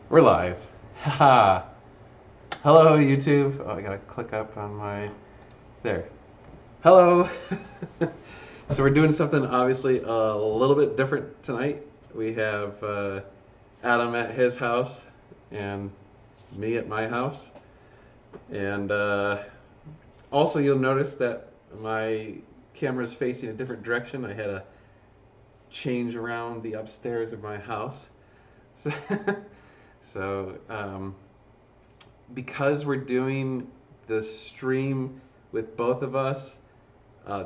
We're live. Haha. Hello, YouTube. Oh, I gotta click up on my. There. Hello. So, we're doing something obviously a little bit different tonight. We have Adam at his house and me at my house. And also, you'll notice that my camera's facing a different direction. I had to change around the upstairs of my house. So, so because we're doing the stream with both of us,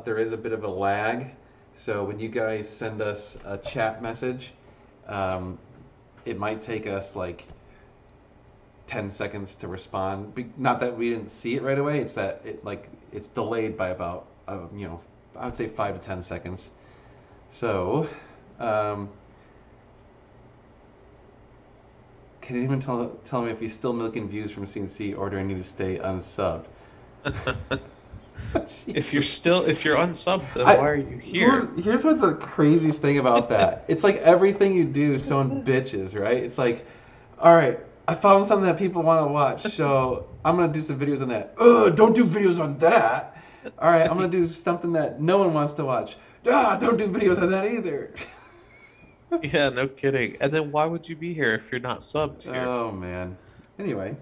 there is a bit of a lag. So when you guys send us a chat message, um, it might take us like 10 seconds to respond. Not that we didn't see it right away. It's that it's delayed by about I would say 5 to 10 seconds. So um, can you even tell me if he's still milking views from CNC or do I need to stay unsubbed? Jesus. If you're unsubbed, then I why are you here's here? here's what's the craziest thing about that. It's like everything you do, someone bitches, right? It's like, all right, I found something that people want to watch, so I'm gonna do some videos on that. Don't do videos on that. All right, I'm gonna do something that no one wants to watch. Don't do videos on that either. Yeah, no kidding. And then why would you be here if you're not subbed here? Oh man. Anyway,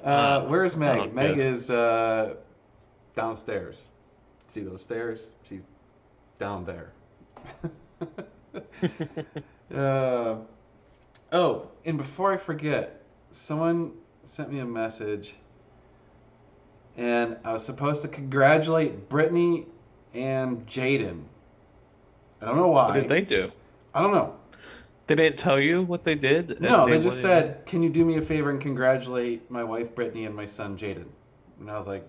Ah, where's oh, Meg? Meg good. is downstairs. See those stairs? She's down there. uh, oh, and before I forget, someone sent me a message, and I was supposed to congratulate Brittany and Jaden. I don't know What did why. they do? I don't know. They didn't tell you what they did, and No, they they just wanted you. said, "Can you do me a favor and congratulate my wife Brittany and my son Jaden?" And I was like,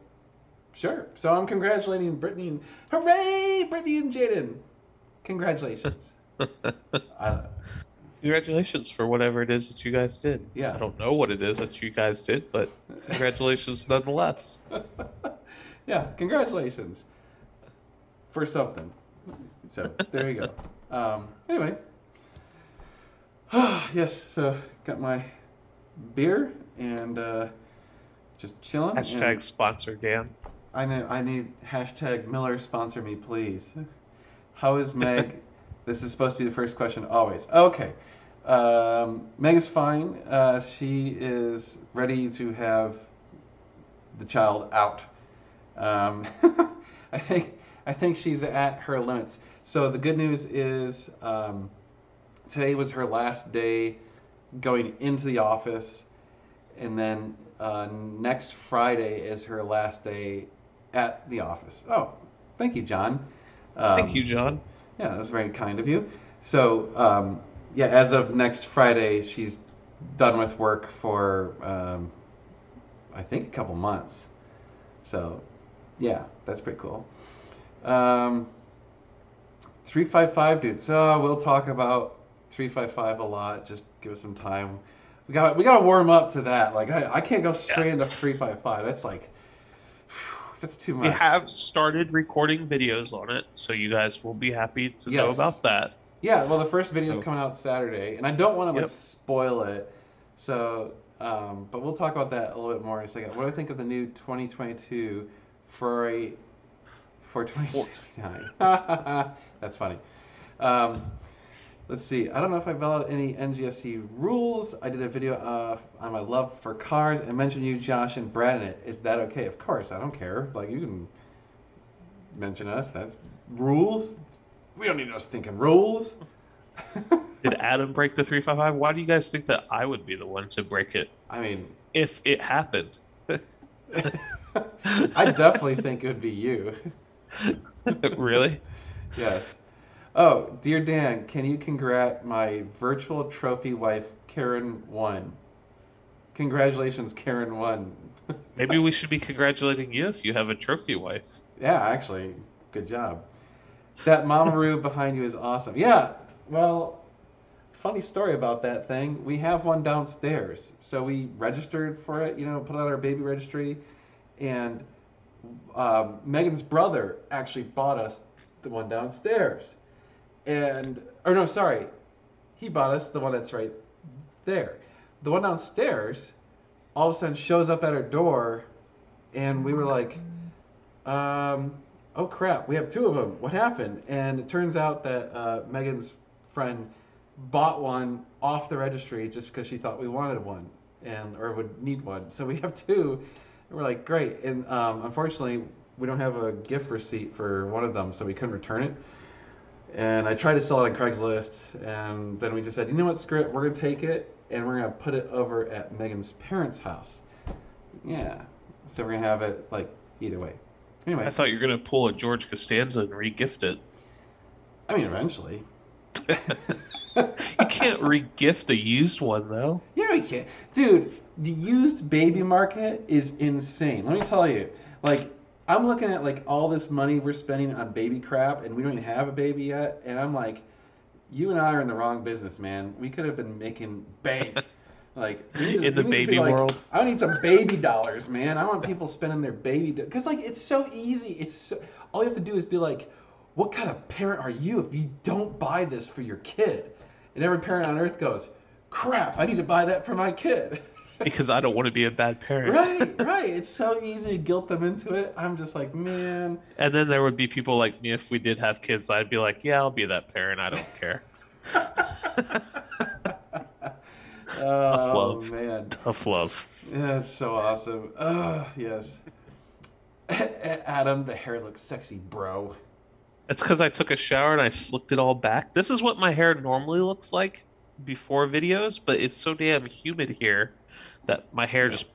"Sure." So I'm congratulating Brittany and hooray, Brittany and Jaden! Congratulations. I, Congratulations for whatever it is that you guys did. I yeah. don't know what it is that you guys did, but congratulations nonetheless. Yeah, congratulations for something. So there you go. Anyway, yes. So got my beer and just chilling. And Hashtag sponsor Dan. I need hashtag Miller sponsor me, please. How is Meg? This is supposed to be the first question always. Okay. Meg is fine. She is ready to have the child out. Um, I think I think she's at her limits. So the good news is today was her last day going into the office, and then next Friday is her last day at the office. Oh, thank you, John. Thank Um, you, John. yeah, that was very kind of you. So yeah, as of next Friday, she's done with work for I think a couple months. So yeah, that's pretty cool. Um, 355 dude. So we'll talk about 355 a lot. Just give us some time. We gotta warm up to that. Like I can't go Yeah. straight into 355. That's like that's too We much. have started recording videos on it, so you guys will be happy to know Yes. about that. Yeah. Well, the first video is So, coming out Saturday, and I don't want to like yep. spoil it. So, but we'll talk about that a little bit more in a second. What do I think of the new 2022 Ferrari for Or- 2069? That's funny. Um, Let's see. I don't know if I followed any NGSC rules. I did a video on my love for cars and mentioned you, Josh, and Brad in it. Is that okay? Of course. I don't care. Like, you can mention us. That's rules. We don't need no stinking rules. Did Adam break the 355? Why do you guys think that I would be the one to break it I mean, if it happened? I definitely think it would be you. Really? Yes. Oh, dear Dan, can you congrat my virtual trophy wife, Karen 1? Congratulations, Karen 1. Maybe we should be congratulating you if you have a trophy wife. Yeah, actually, good job. That Mamaroo behind you is awesome. Yeah, well, funny story about that thing. We have one downstairs. So we registered for it, put out our baby registry. And Megan's brother actually bought us the one downstairs. Or no, sorry. He bought us the one that's right there. the one downstairs all of a sudden shows up at our door, and we were like, um, oh crap, we have two of them. What happened? And it turns out that Megan's friend bought one off the registry just because she thought we wanted one or would need one. So we have two. And we're like, great. And unfortunately, we don't have a gift receipt for one of them, so we couldn't return it. And I tried to sell it on Craigslist, and then we just said, you know what, screw it, we're gonna take it and we're gonna put it over at Megan's parents' house. Yeah. So we're gonna have it like either way. Anyway, I thought you were gonna pull a George Costanza and re-gift it. I mean, eventually. You can't re-gift a used one though. Yeah, we can. Dude, the used baby market is insane. Let me tell you. Like, I'm looking at like all this money we're spending on baby crap, and we don't even have a baby yet. And I'm like, you and I are in the wrong business, man. We could have been making bank. Like, In the baby like, world. I need some baby dollars, man. I want people spending their baby because like it's so easy. All you have to do is be like, what kind of parent are you if you don't buy this for your kid? And every parent on earth goes, crap, I need to buy that for my kid. Because I don't want to be a bad parent. Right. It's so easy to guilt them into it. I'm just like, man. And then there would be people like me if we did have kids. I'd be like, yeah, I'll be that parent. I don't care. Tough love. Man. Tough love. Yeah, it's so awesome. Yes. Adam, the hair looks sexy, bro. It's because I took a shower and I slicked it all back. This is what my hair normally looks like before videos, but it's so damn humid here that my hair just,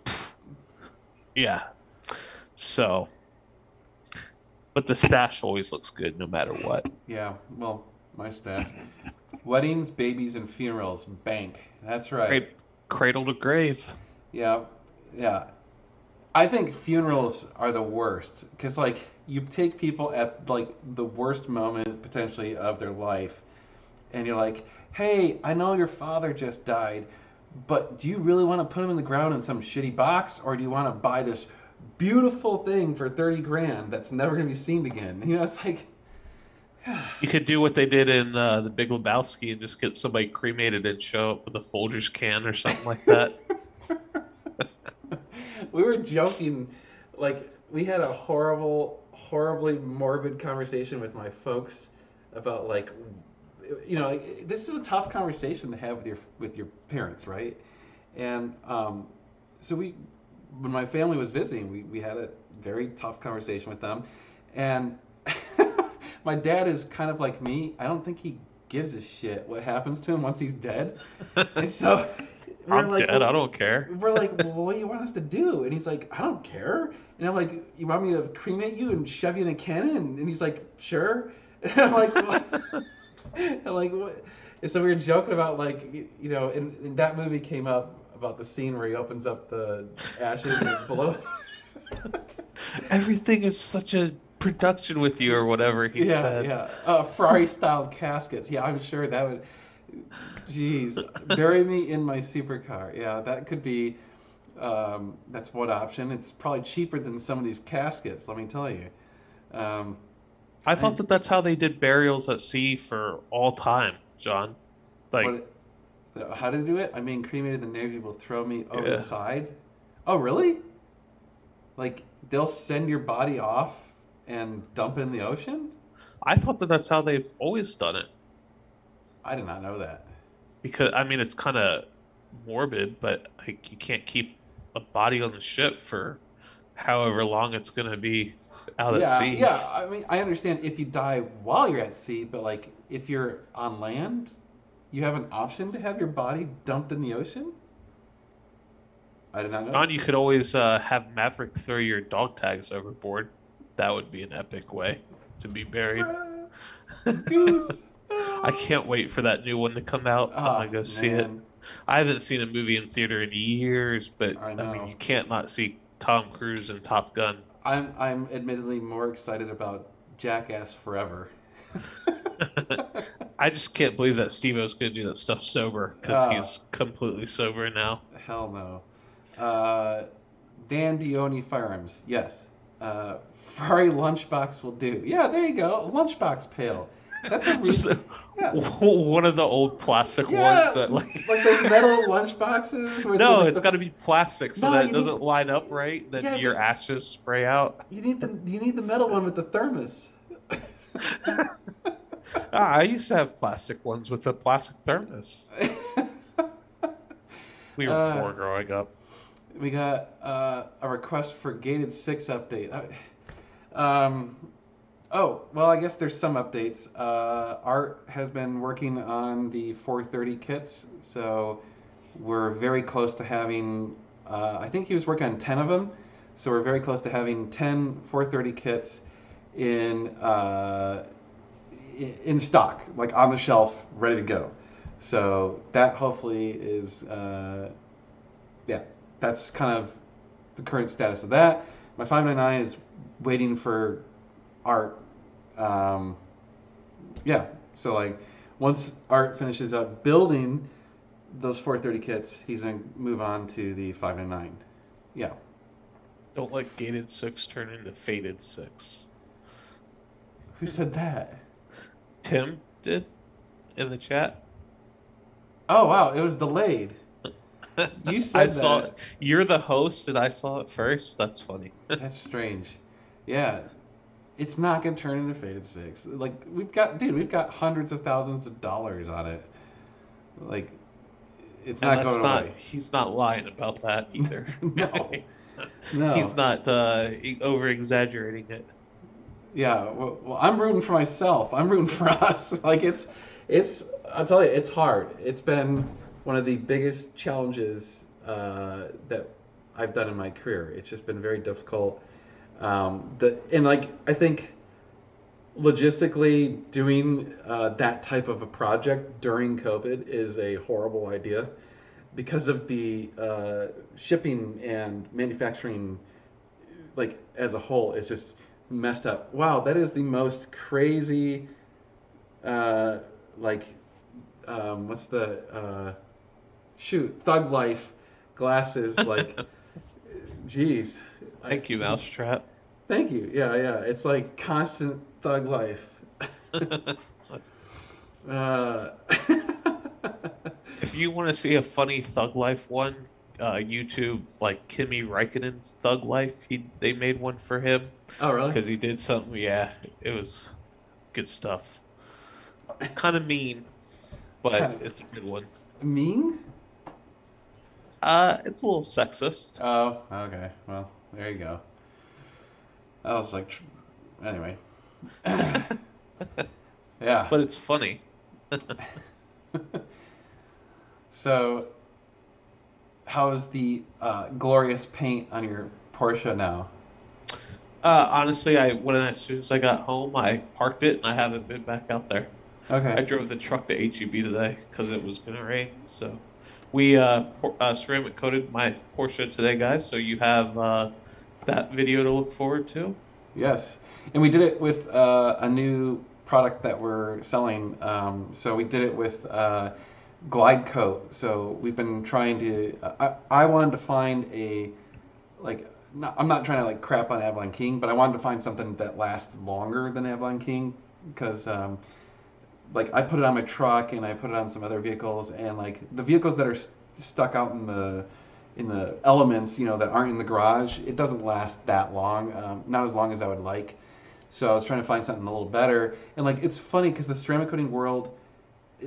yeah. So, but the stash always looks good no matter what. Yeah, well, my stash. Weddings, babies, and funerals. Bank. That's right. Cradle to grave. Yeah, yeah. I think funerals are the worst because, like, you take people at like the worst moment potentially of their life, and you're like, "Hey, I know your father just died, but do you really want to put him in the ground in some shitty box, or do you want to buy this beautiful thing for 30 grand that's never gonna be seen again?" You know, it's like. You could do what they did in The Big Lebowski and just get somebody cremated and show up with a Folgers can or something like that. We were joking, like we had a horribly morbid conversation with my folks about like, you know, like, this is a tough conversation to have with your parents, right? And so when my family was visiting, we had a very tough conversation with them, and my dad is kind of like me. I don't think he gives a shit what happens to him once he's dead, and so. I'm like, dead. Well, I don't care. We're like, well, what do you want us to do? And he's like, I don't care. And I'm like, you want me to cremate you and shove you in a cannon? And he's like, sure. And I'm like, what? I'm like, what? And so we were joking about like, you know, and that movie came up about the scene where he opens up the ashes and it blows. Everything is such a production with you or whatever he said. Yeah. Ferrari-style caskets. Yeah, I'm sure that would... Jeez, bury me in my supercar. Yeah, that could be. That's one option. It's probably cheaper than some of these caskets. Let me tell you. I thought that's how they did burials at sea for all time, John. Like, how to do it? I mean, cremated, the Navy will throw me over the side. Oh, really? Like they'll send your body off and dump it in the ocean? I thought that's how they've always done it. I did not know that. Because, I mean, it's kind of morbid, but like, you can't keep a body on the ship for however long it's going to be out at sea. Yeah, I mean, I understand if you die while you're at sea, but like if you're on land, you have an option to have your body dumped in the ocean? I did not know. John, you could always have Maverick throw your dog tags overboard. That would be an epic way to be buried. Goose. I can't wait for that new one to come out. I'm gonna go see it. I haven't seen a movie in theater in years, but I mean, you can't not see Tom Cruise in Top Gun. I'm admittedly more excited about Jackass Forever. I just can't believe that Steve-O's gonna do that stuff sober because he's completely sober now. Hell no. Dan Dione Firearms, yes. Ferrari lunchbox will do. Yeah, there you go. Lunchbox pail. That's a Just Yeah, One of the old plastic ones yeah, that like. like those metal lunch boxes with No, like it's the. got to be plastic so No, that it you need. doesn't line up right. Then Yeah, but your ashes spray out. you need the metal one with the thermos. I used to have plastic ones with a plastic thermos. We were uh, poor growing up. we got a request for Gated 6 update. Um, oh, well, I guess there's some updates. Art has been working on the 430 kits, so we're very close to having. I think he was working on 10 of them, so we're very close to having 10 430 kits in in stock, like on the shelf, ready to go. So that hopefully is, yeah, that's kind of the current status of that. My 599 is waiting for art. Um, yeah, so like once art finishes up building those 430 kits, he's gonna move on to the 599. Yeah. Don't let gated six turn into faded six. Who said that? Tim did in the chat. Oh wow, it was delayed. You I said saw that. you're the host and I saw it first. That's funny. That's strange. Yeah, it's not gonna turn into Faded Six. Like we've got hundreds of thousands of dollars on it. Like it's And not that's going not away. he's not lying about that either. No, He's no. not over exaggerating it. Yeah, well, I'm rooting for myself. I'm rooting for us. Like it's. I'll tell you, it's hard. It's been one of the biggest challenges that I've done in my career. It's just been very difficult. And like I think logistically doing that type of a project during COVID is a horrible idea because of the shipping and manufacturing, like as a whole, is just messed up. Wow, that is the most crazy, uh, like, what's the shoot Thug Life glasses? Like, geez, I, Thank you, Mousetrap. thank you. Yeah, yeah. It's like constant Thug Life. uh, If you want to see a funny Thug Life one, YouTube like Kimi Räikkönen Thug Life. They made one for him oh, really? because he did something. Yeah, it was good stuff. Kind of mean, Kind but of it's a good one. mean? It's a little sexist, Oh, okay. Well, there you go. I was like, anyway. Yeah. but it's funny. So, how's the glorious paint on your Porsche now? Honestly, I went in as soon as I got home. I parked it, and I haven't been back out there. I Okay. drove the truck to HEB today because it was gonna rain. So we ceramic coated my Porsche today, guys. So you have that video to look forward to. Yes. And we did it with a new product that we're selling. So we did it with Glide Coat. So we've been trying to. I wanted to find a like. I'm not trying to like crap on Avalon King, but I wanted to find something that lasts longer than Avalon King because like I put it on my truck and I put it on some other vehicles, and like the vehicles that are stuck out in the elements, that aren't in the garage, it doesn't last that long, not as long as I would like. So I was trying to find something a little better, and like it's funny because the ceramic coating world,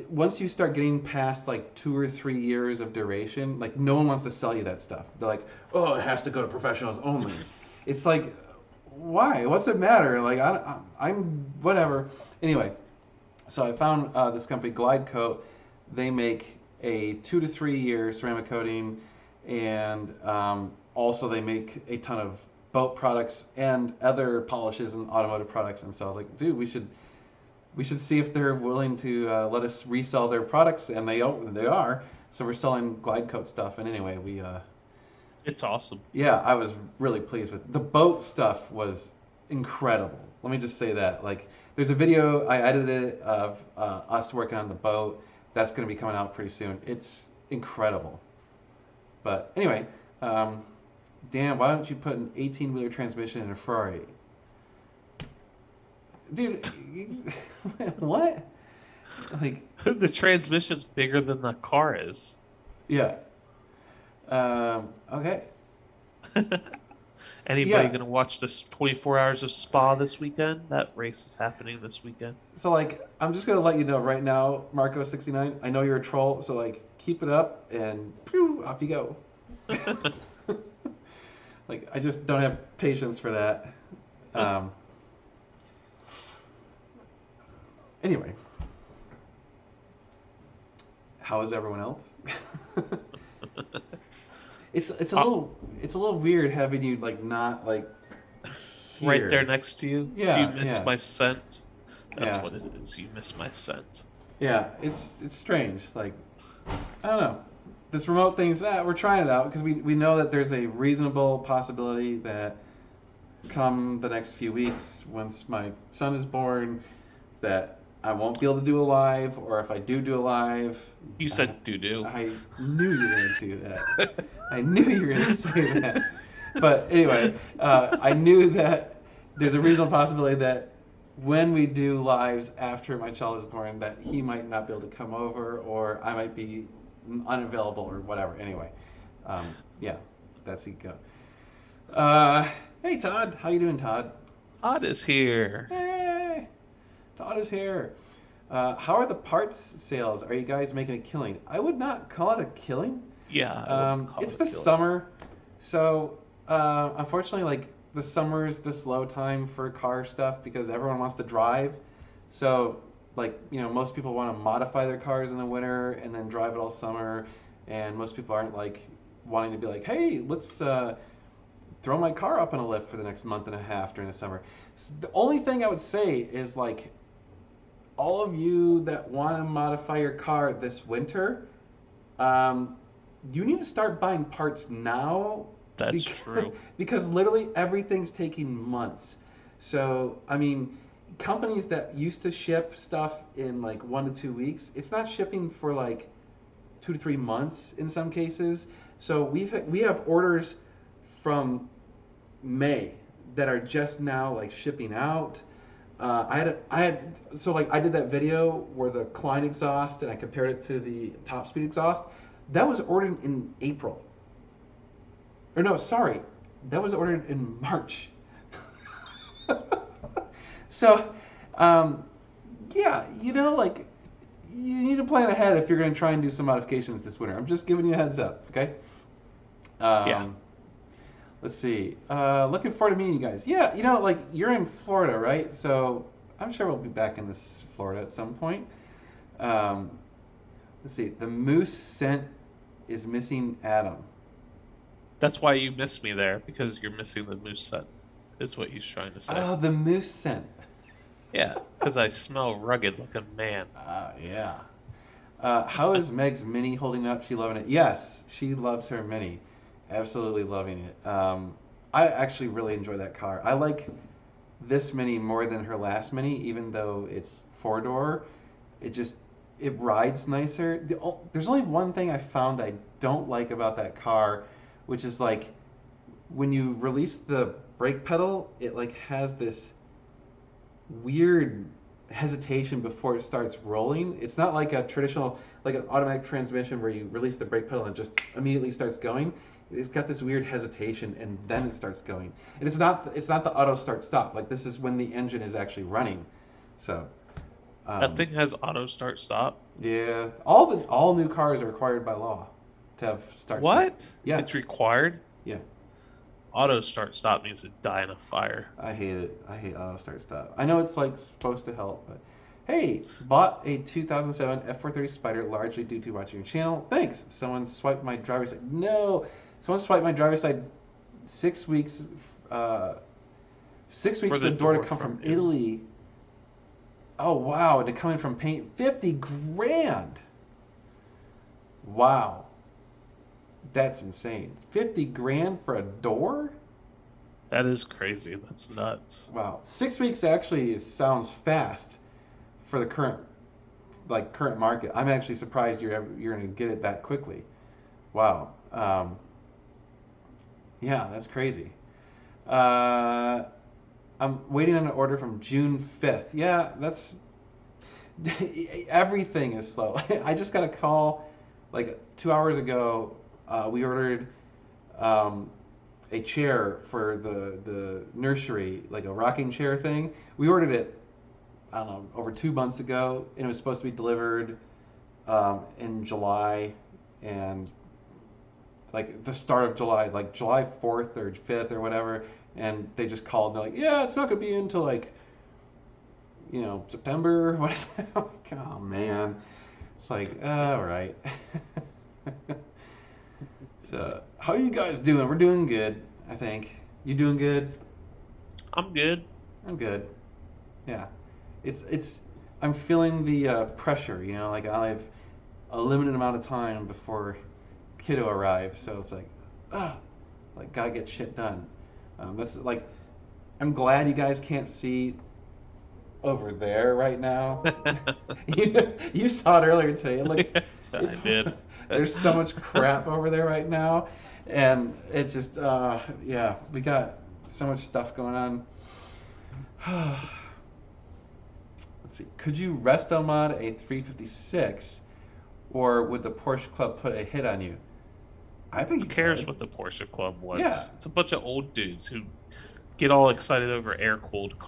once you start getting past like 2 or 3 years of duration, like no one wants to sell you that stuff. They're like, oh, it has to go to professionals only. It's like, why? What's it matter? Like I'm whatever. Anyway, so I found this company, Glide Coat. They make a 2 to 3 year ceramic coating, and also they make a ton of boat products and other polishes and automotive products. And so I was like, dude, we should see if they're willing to let us resell their products, and they are. So we're selling Glide Coat stuff. And anyway, It's awesome. yeah, I was really pleased with the boat stuff. Was incredible. Let me just say that. Like, there's a video I edited it of us working on the boat. That's going to be coming out pretty soon. It's incredible. But anyway, Dan, why don't you put an 18-wheeler transmission in a Ferrari? Dude, what? Like, The transmission's bigger than the car is. yeah. Okay. Anybody Yeah. gonna watch this 24 Hours of Spa this weekend? That race is happening this weekend. So like, I'm just gonna let you know right now, Marco69. I know you're a troll, so like, keep it up and phew, off you go. Like, I just don't have patience for that. Um, anyway, how is everyone else? Uh, It's a little weird having you like not like right there here. next to you. Do you Yeah, miss yeah, my scent? That's yeah, what it is. You miss my scent. yeah. It's strange. Like, I don't know. This remote thing's we're trying it out because we know that there's a reasonable possibility that come the next few weeks, once my son is born, that I won't be able to do a live, or if I do a live, You uh, said doo doo. I knew you were gonna do that. I knew you were gonna say that. But anyway, I knew that there's a reasonable possibility that when we do lives after my child is born, that he might not be able to come over, or I might be unavailable, or whatever. Anyway, yeah, that's it. Go. Uh, hey Todd, how you doing, Todd? Todd is here. Hey, Todd is here. How are the parts sales? Are you guys making a killing? I would not call it a killing. Yeah, I wouldn't call It's it the a killing. summer, so unfortunately, like the summer is the slow time for car stuff because everyone wants to drive. So, like most people want to modify their cars in the winter and then drive it all summer, and most people aren't like wanting to be like, hey, let's throw my car up on a lift for the next month and a half during the summer. So the only thing I would say is like all of you that want to modify your car this winter, um, you need to start buying parts now That's because, true. because literally everything's taking months. So, I mean, companies that used to ship stuff in like 1 to 2 weeks, it's not shipping for like 2 to 3 months in some cases. So we have orders from May that are just now like shipping out. I did that video where the Klein exhaust and I compared it to the Top Speed exhaust. That was ordered in April. Or no, sorry, that was ordered in March. So, um, yeah, like you need to plan ahead if you're going to try and do some modifications this winter. I'm just giving you a heads up, okay? Yeah. Um, Let's see. Looking forward to meeting you guys. Yeah, like you're in Florida, right? So I'm sure we'll be back in this Florida at some point. Um, let's see. The moose scent is missing Adam. That's why you miss me there, because you're missing the moose scent, is what he's trying to say. Oh, the moose scent. Yeah, because I smell rugged like a man. Yeah. How is Meg's Mini holding up? She loving it? Yes, she loves her Mini. Absolutely loving it. I actually really enjoy that car. I like this Mini more than her last Mini, even though it's four door. It just it rides nicer. There's only one thing I found I don't like about that car, which is like when you release the brake pedal, it like has this weird hesitation before it starts rolling. It's not like a traditional, like an automatic transmission where you release the brake pedal and it just immediately starts going. It's got this weird hesitation and then it starts going. And it's not the auto start stop. Like this is when the engine is actually running. So That um, thing has auto start stop. yeah, all new cars are required by law to have start stop. What? Yeah, It's required? yeah. Auto start stop means to die in a fire. I hate it. I hate auto start stop. I know it's like supposed to help, but hey, bought a 2007 F430 Spider largely due to watching your channel. Thanks. Someone swiped my driver's side. No, someone swiped my driver's side 6 weeks. Uh, 6 weeks For for the the door to door come from from Italy. Italy. Oh wow, to come in from paint 50 grand. Wow, that's insane. 50 grand for a door? That is crazy. That's nuts. Wow, 6 weeks actually sounds fast for the current market. I'm actually surprised you're going to get it that quickly. Wow. Yeah, that's crazy. Uh, I'm waiting on an order from June 5th. Yeah, Everything is slow. I just got a call like 2 hours ago. We ordered um, a chair for the nursery, like a rocking chair thing. We ordered it, I don't know, over 2 months ago, and it was supposed to be delivered in July, and like the start of July, like July 4th or 5th or whatever. And they just called and they're like, yeah, it's not gonna be until like September. What is that? Oh man, it's like, all right. So, how are you guys doing? We're doing good, I think. You doing good? I'm good. I'm good. Yeah. It's. I'm feeling the pressure. Like I have a limited amount of time before kiddo arrives, so it's like, ah, like gotta get shit done. That's like, I'm glad you guys can't see over there right now. You saw it earlier today. It looks, I it's did. there's so much crap over there right now, and it's just yeah, we got so much stuff going on. Let's see. Could you resto mod a 356, or would the Porsche Club put a hit on you? I think Who you cares could. what the Porsche Club Yeah, wants? It's a bunch of old dudes who get all excited over air-cooled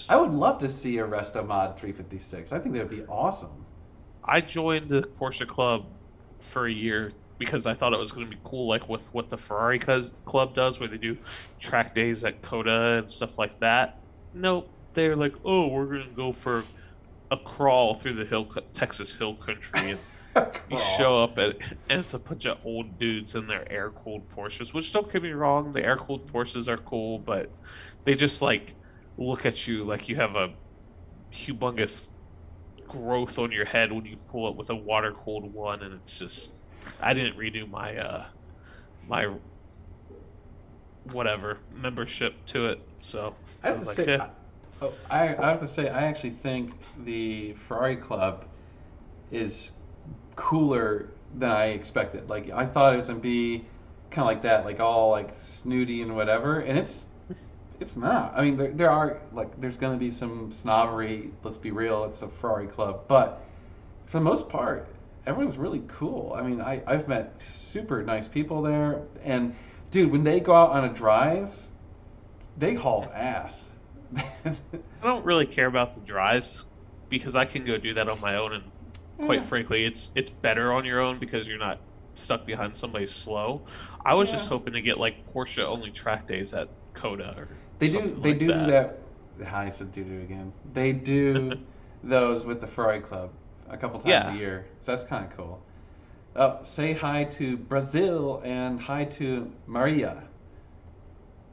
I cars. would love to see a resto mod 356. I think that would be awesome. I joined the Porsche Club for a year because I thought it was going to be cool, like with what the Ferrari Club does, where they do track days at Coda and stuff like that. Nope, they're like, oh, we're going to go for a crawl through the Texas hill country, and you Crawl. show up and it's a bunch of old dudes in their air-cooled Porsches. Which, don't get me wrong, the air-cooled Porsches are cool, but they just like look at you like you have a humongous growth on your head when you pull up with a water cooled one, and it's just I didn't renew my whatever membership to it, so I I have was to like, say, yeah, I have to say, I actually think the Ferrari Club is cooler than I expected. Like I thought it was gonna be kind of like that, like all like snooty and whatever, and it's not. I mean, there are like there's gonna be some snobbery. Let's be real, it's a Ferrari Club, but for the most part, everyone's really cool. I mean, I've met super nice people there, and dude, when they go out on a drive, they haul ass. I don't really care about the drives because I can go do that on my own, and quite Yeah, frankly, it's better on your own because you're not stuck behind somebody slow. I was yeah. just hoping to get like Porsche only track days at Coda or They do something they like do do that. that. I said do do again. They do those with the Ferrari Club a couple times a Yeah, year, so that's kind of cool. Say hi to Brazil and hi to Maria.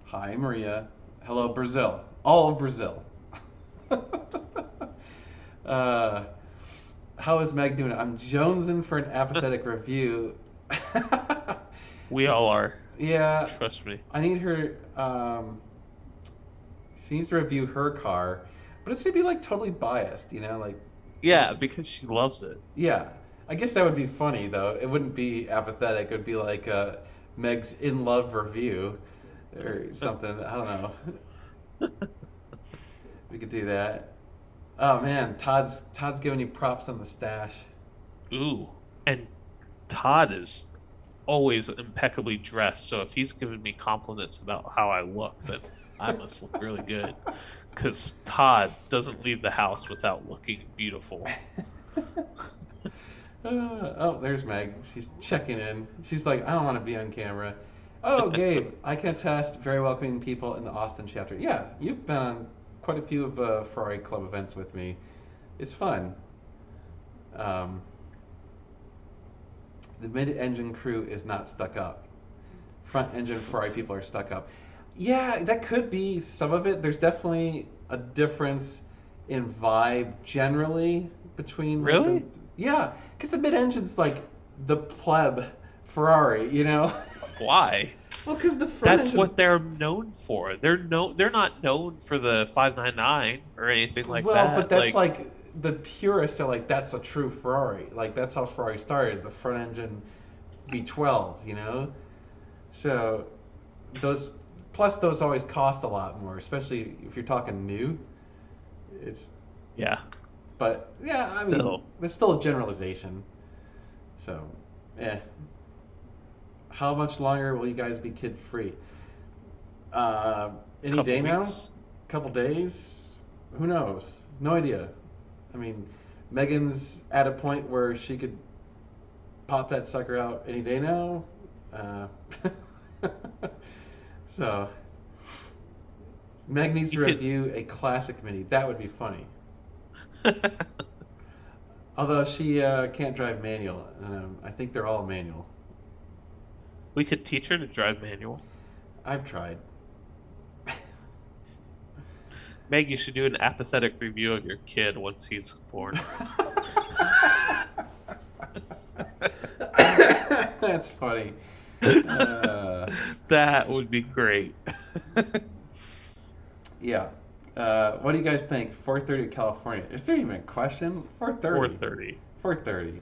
Hi Maria. Hello Brazil. All of Brazil. uh, how is Meg doing? I'm jonesing for an apathetic review. we all are. Yeah, Trust me. I need her. She needs to review her car, but it's gonna be like totally biased, like, Yeah, because she loves it. yeah. I guess that would be funny though. It wouldn't be apathetic. It would be like Meg's in love review or something. I don't know. We could do that. Oh man, Todd's giving you props on the stash. Ooh, and Todd is always impeccably dressed, so if he's giving me compliments about how I look, then I must look really good. Because Todd doesn't leave the house without looking beautiful. Oh, there's Meg. She's checking in. She's like, I don't want to be on camera. Oh, Gabe, I can attest very welcoming people in the Austin chapter. Yeah, you've been on quite a few of Ferrari Club events with me. It's fun. Um, the mid-engine crew is not stuck up. Front engine Ferrari people are stuck up. Yeah, that could be some of it. There's definitely a difference in vibe generally between like the Really? yeah, because the mid-engine's like the pleb Ferrari, you know. Why? Well, because the front That's engine. what they're known for. They're not known for the 599 or anything like Well, but that. that's Like, like the purists are like that's a true Ferrari. Like that's how Ferrari started, is the front engine V12s, you know. So those plus those always cost a lot more, especially if you're talking new. It's yeah. But yeah, I mean, Still, it's still a generalization. So, yeah. How much longer will you guys be kid free? Uh, any couple day now? weeks. Couple days? Who knows? No idea. I mean, Megan's at a point where she could pop that sucker out any day now. Uh, so, Meg needs to You could. review a classic Mini. That would be funny. Although she can't drive manual. I think they're all manual. We could teach her to drive manual. I've tried. Meg, you should do an apathetic review of your kid once he's born. That's funny. That would be great. Yeah. What do you guys think? 4:30 California. Is there even a question? 4:30. 4:30. 4:30.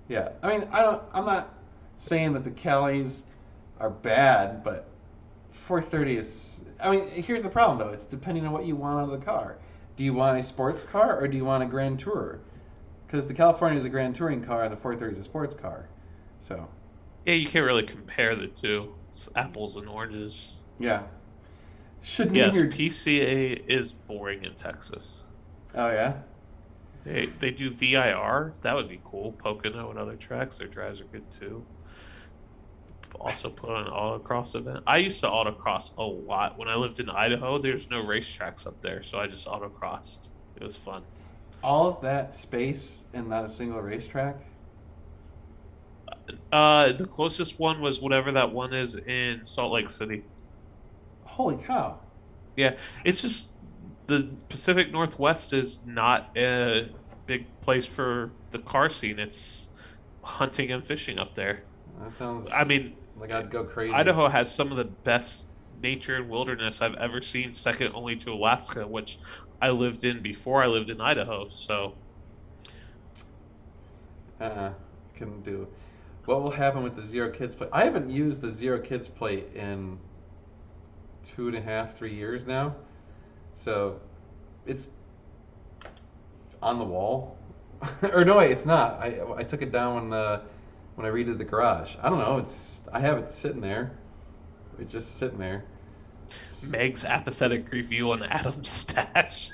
Yeah. I mean, I don't. I'm not saying that the Calis are bad, but 4:30 is. I mean, here's the problem though. It's depending on what you want out of the car. Do you want a sports car or do you want a Grand Tourer? Because the California is a Grand Touring car and the 430 is a sports car. So, Yeah, you can't really compare the two. It's apples and oranges. yeah. Should name Yes, your. PCA is boring in Texas. Oh yeah. They do VIR. That would be cool. Pocono and other tracks. Their drives are good too. Also put on an autocross event. I used to autocross a lot. When I lived in Idaho, there's no racetracks up there, so I just autocrossed. It was fun. All of that space and not a single racetrack. The closest one was whatever that one is in Salt Lake City. Holy cow. Yeah, it's just the Pacific Northwest is not a big place for the car scene. It's hunting and fishing up there. That sounds I mean, like I'd go crazy. Idaho has some of the best nature and wilderness I've ever seen, second only to Alaska, which I lived in before I lived in Idaho. So, Uh, can do. What will happen with the Zero Kids plate? I haven't used the Zero Kids plate in 2.5, 3 years now. So it's on the wall. Or no, wait, it's not. I took it down when I redid the garage. I don't know. I have it sitting there. It's just sitting there. Meg's apathetic review on Adam's stash.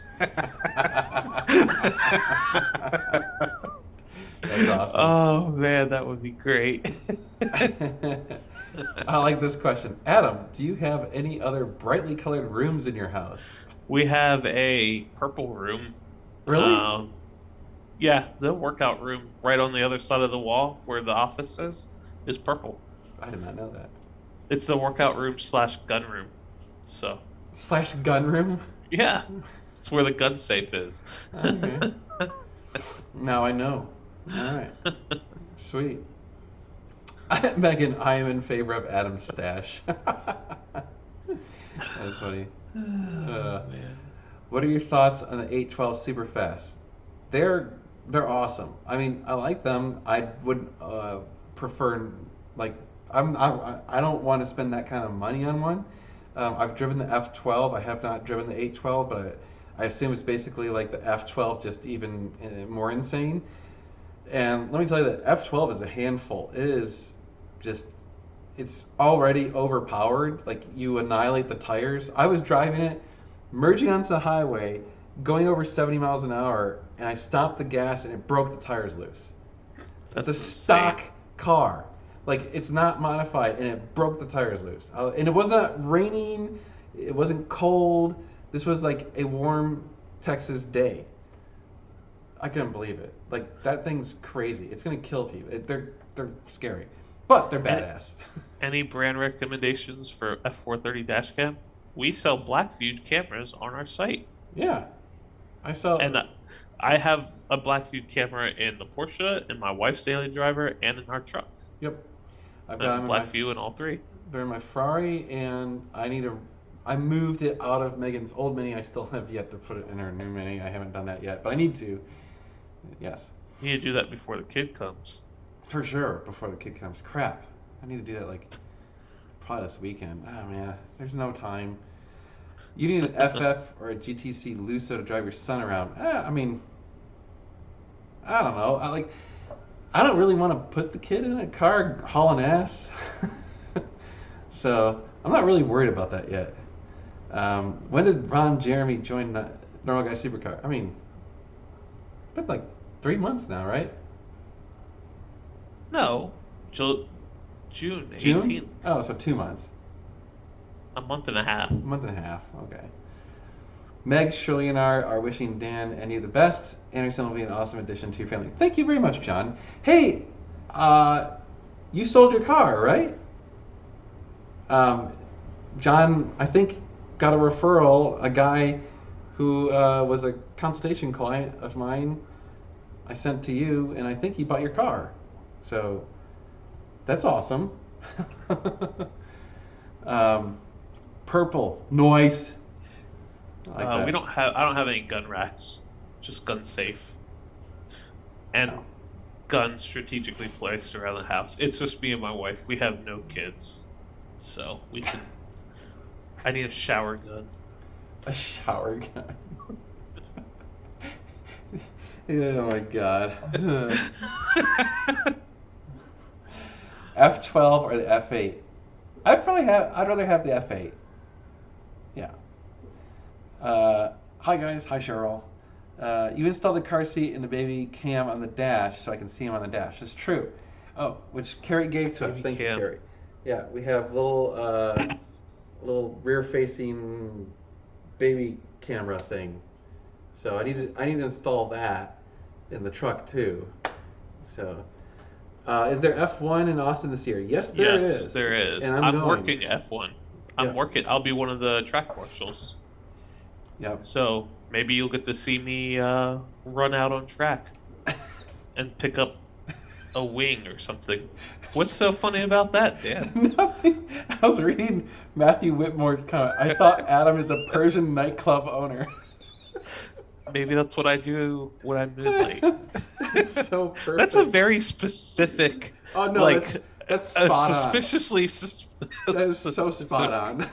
That's awesome. Oh man, that would be great. I like this question. Adam, do you have any other brightly colored rooms in your house? We have a purple room. Really? Yeah, the workout room right on the other side of the wall where the office is purple. I did not know that. It's the workout room slash gun room. So, Slash gun room? yeah, it's where the gun safe is. Okay. Now I know. All right. Sweet. Megan, I am in favor of Adam's stash. That's funny. Man. What are your thoughts on the 812 Superfast? They're awesome. I mean, I like them. I would prefer like I don't want to spend that kind of money on one. I've driven the F12. I have not driven the 812, but I assume it's basically like the F12, just even more insane. And let me tell you that F12 is a handful. It is just, it's already overpowered. Like you annihilate the tires. I was driving it, merging onto the highway, going over 70 miles an hour, and I stopped the gas and it broke the tires loose. That's It's a insane. stock car. Like it's not modified, and it broke the tires loose. And it wasn't raining. It wasn't cold. This was like a warm Texas day. I couldn't believe it. Like that thing's crazy. It's gonna kill people. They're scary, but they're badass. Any brand recommendations for F430 dash cam? We sell black viewed cameras on our site. Yeah, I saw. And I have a black viewed camera in the Porsche, in my wife's daily driver, and in our truck. Yep, I've And got them in black my, view in all three. they're in my Ferrari, and I moved it out of Megan's old Mini. I still have yet to put it in her new Mini. I haven't done that yet, but I need to. Yes, You need to do that before the kid comes. for sure. Before the kid comes. Crap, I need to do that like probably this weekend. Oh man, there's no time. You need an FF or a GTC Lusso to drive your son around. I mean, I don't know. I don't really want to put the kid in a car hauling ass. So I'm not really worried about that yet. When did Ron Jeremy join Normal Guy Supercar? I mean, it's been like 3 months now, right? No, June June? 18th. Oh, so 2 months. A month and a half. A month and a half. Okay. Meg, Shirley, and I are wishing Dan and you the best. Anderson will be an awesome addition to your family. Thank you very much, John. Hey, you sold your car, right? John, I think, got a referral. A guy who was a consultation client of mine I sent to you, and I think he bought your car. So that's awesome. Purple noise. I like that. We don't have. I don't have any gun racks. Just gun safe. And Oh. guns strategically placed around the house. It's just me and my wife. We have no kids, so we can. I need a shower gun. A shower gun. Oh my god. F12 or the F8? I'd rather have the F8. Yeah. Hi guys. Hi Cheryl. You installed the car seat and the baby cam on the dash so I can see him on the dash. It's true. Oh, which Carrie gave to us. Baby Thank you, cam. Carrie. Yeah, we have little rear-facing baby camera thing. So I need to install that in the truck too. So, is there F1 in Austin this year? Yes, there Yes, is. there is. And I'm going. working F1. Yeah. I'm working. I'll be one of the track marshals. Yep. So maybe you'll get to see me run out on track and pick up a wing or something. What's so funny about that, Dan? Nothing. I was reading Matthew Whitmore's comment. I thought Adam is a Persian nightclub owner. Maybe that's what I do when I'm midnight. It's so perfect. That's a very specific. Oh no, like that's a spot on. suspiciously. That is so spot on.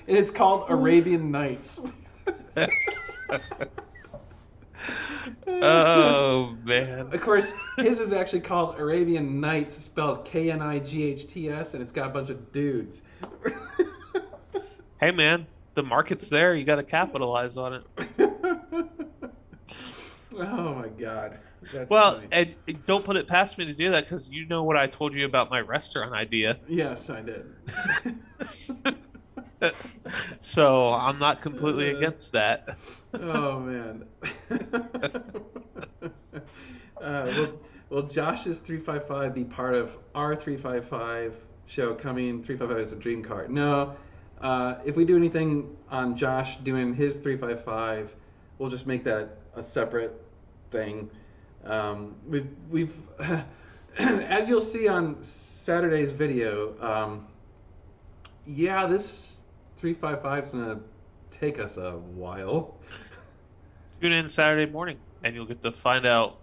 And it's called Arabian Nights. Oh man. Of course, his is actually called Arabian Nights, spelled Knights, and it's got a bunch of dudes. Hey man, the market's there. You got to capitalize on it. Oh my god. That's Well, funny. and don't put it past me to do that because you know what I told you about my restaurant idea. Yes, I did. So I'm not completely against that. Oh man. Will Josh's 355 be part of our 355 show coming? 355 is a dream car. No. If we do anything on Josh doing his 355, we'll just make that a separate thing. We've as you'll see on Saturday's video, yeah, this 355 is gonna take us a while. Tune in Saturday morning and you'll get to find out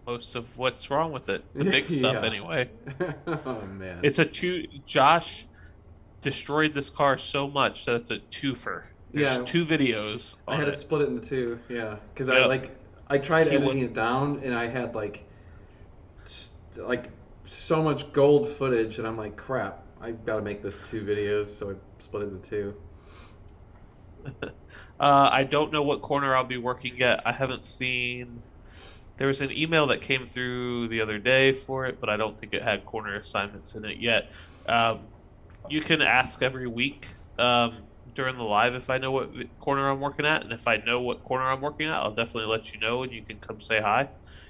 most of what's wrong with it. The big stuff, Yeah. anyway. Oh man. It's a two. Josh destroyed this car so much that it's a twofer. There's Yeah. 2 videos I on had to it. split it into 2, yeah, because Yep. I tried He editing would- it down and I had like so much gold footage and I'm like, crap, I gotta make this 2 videos, so I split it into 2. I don't know what corner I'll be working yet. I haven't seen. There was an email that came through the other day for it, but I don't think it had corner assignments in it yet. You can ask every week during the live if I know what corner I'm working at, and if I know what corner I'm working at, I'll definitely let you know, and you can come say hi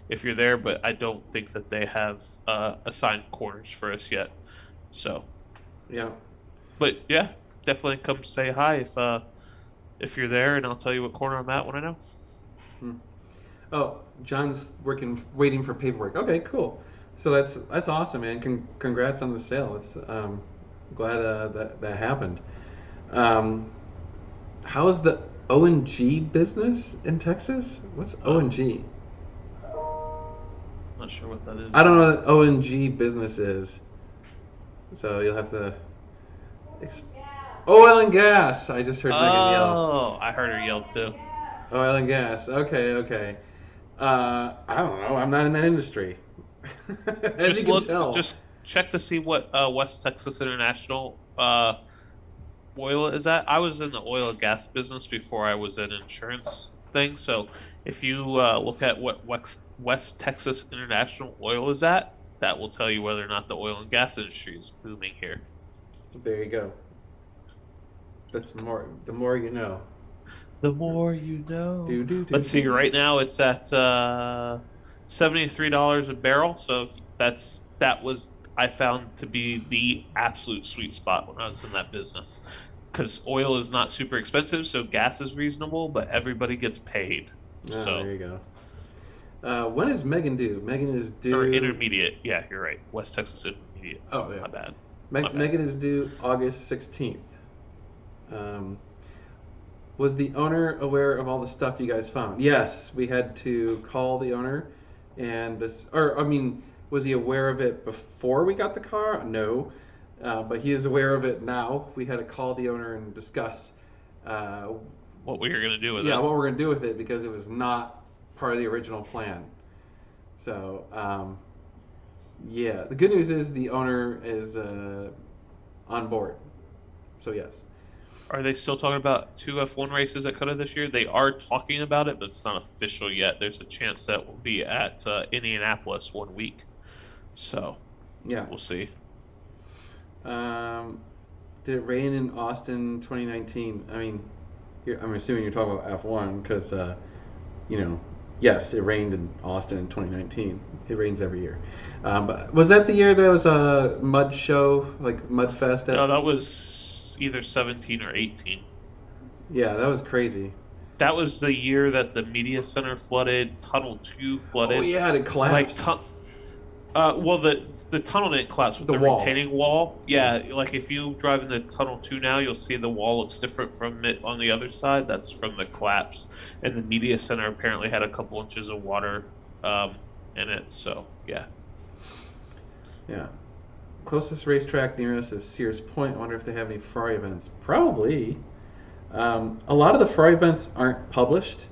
if you're there. But I don't think that they have assigned corners for us yet. So, Yeah. but yeah, definitely come say hi if you're there, and I'll tell you what corner I'm at when I know. Oh, John's waiting for paperwork. Okay, cool. So that's awesome, man. Congrats on the sale. It's glad that happened. How's the O&G business in Texas? What's O&G? Not sure what that is. I don't know what O&G business is. So you'll have to. Oil and gas. I just heard Megan yell. Oh, I heard her yell too. Oil and gas. Okay, okay. I don't know. I'm not in that industry, as you Just can look, tell. just check to see what West Texas International oil is at. I was in the oil and gas business before I was in insurance thing. So if you look at what West Texas International Oil is at, that will tell you whether or not the oil and gas industry is booming here. There you go. That's more. The more you know. The more you know. Do do do Let's see, do. right now it's at $73 a barrel. So that was I found to be the absolute sweet spot when I was in that business. Because oil is not super expensive, so gas is reasonable, but everybody gets paid. Oh, So there you go. When is Megan due? Megan is or due. intermediate. Yeah, you're right. West Texas Intermediate. Oh yeah. My bad. My bad. Megan is due August 16th. Um, was the owner aware of all the stuff you guys found? Yes, we had to call the owner, and this, or I mean, was he aware of it before we got the car? No, but he is aware of it now. We had to call the owner and discuss, uh, What we are gonna do with yeah, it? what we're gonna do with it because it was not part of the original plan. So, yeah, the good news is the owner is on board. So yes. Are they still talking about two F1 races at COTA this year? They are talking about it, but it's not official yet. There's a chance that we'll be at Indianapolis 1 week, so Yeah. we'll see. Um, did it rain in Austin 2019? I mean, I'm assuming you're talking about F1 because, you know, yes, it rained in Austin in 2019. It rains every year. But was that the year there was a mud show, like Mud Fest? No, that was either 17 or 18. Yeah, that was crazy. That was the year that the media center flooded, Tunnel 2 Oh flooded. yeah, it Like, collapsed. well, the tunnel didn't collapse, but The the wall. retaining wall, yeah, like if you drive in the Tunnel 2 now, you'll see the wall looks different from it on the other side. That's from the collapse. And the media center apparently had a couple inches of water um, in it. So, yeah. Yeah. Closest racetrack near us is Sears Point. I wonder if they have any Ferrari events. Probably. A lot of the Ferrari events aren't published.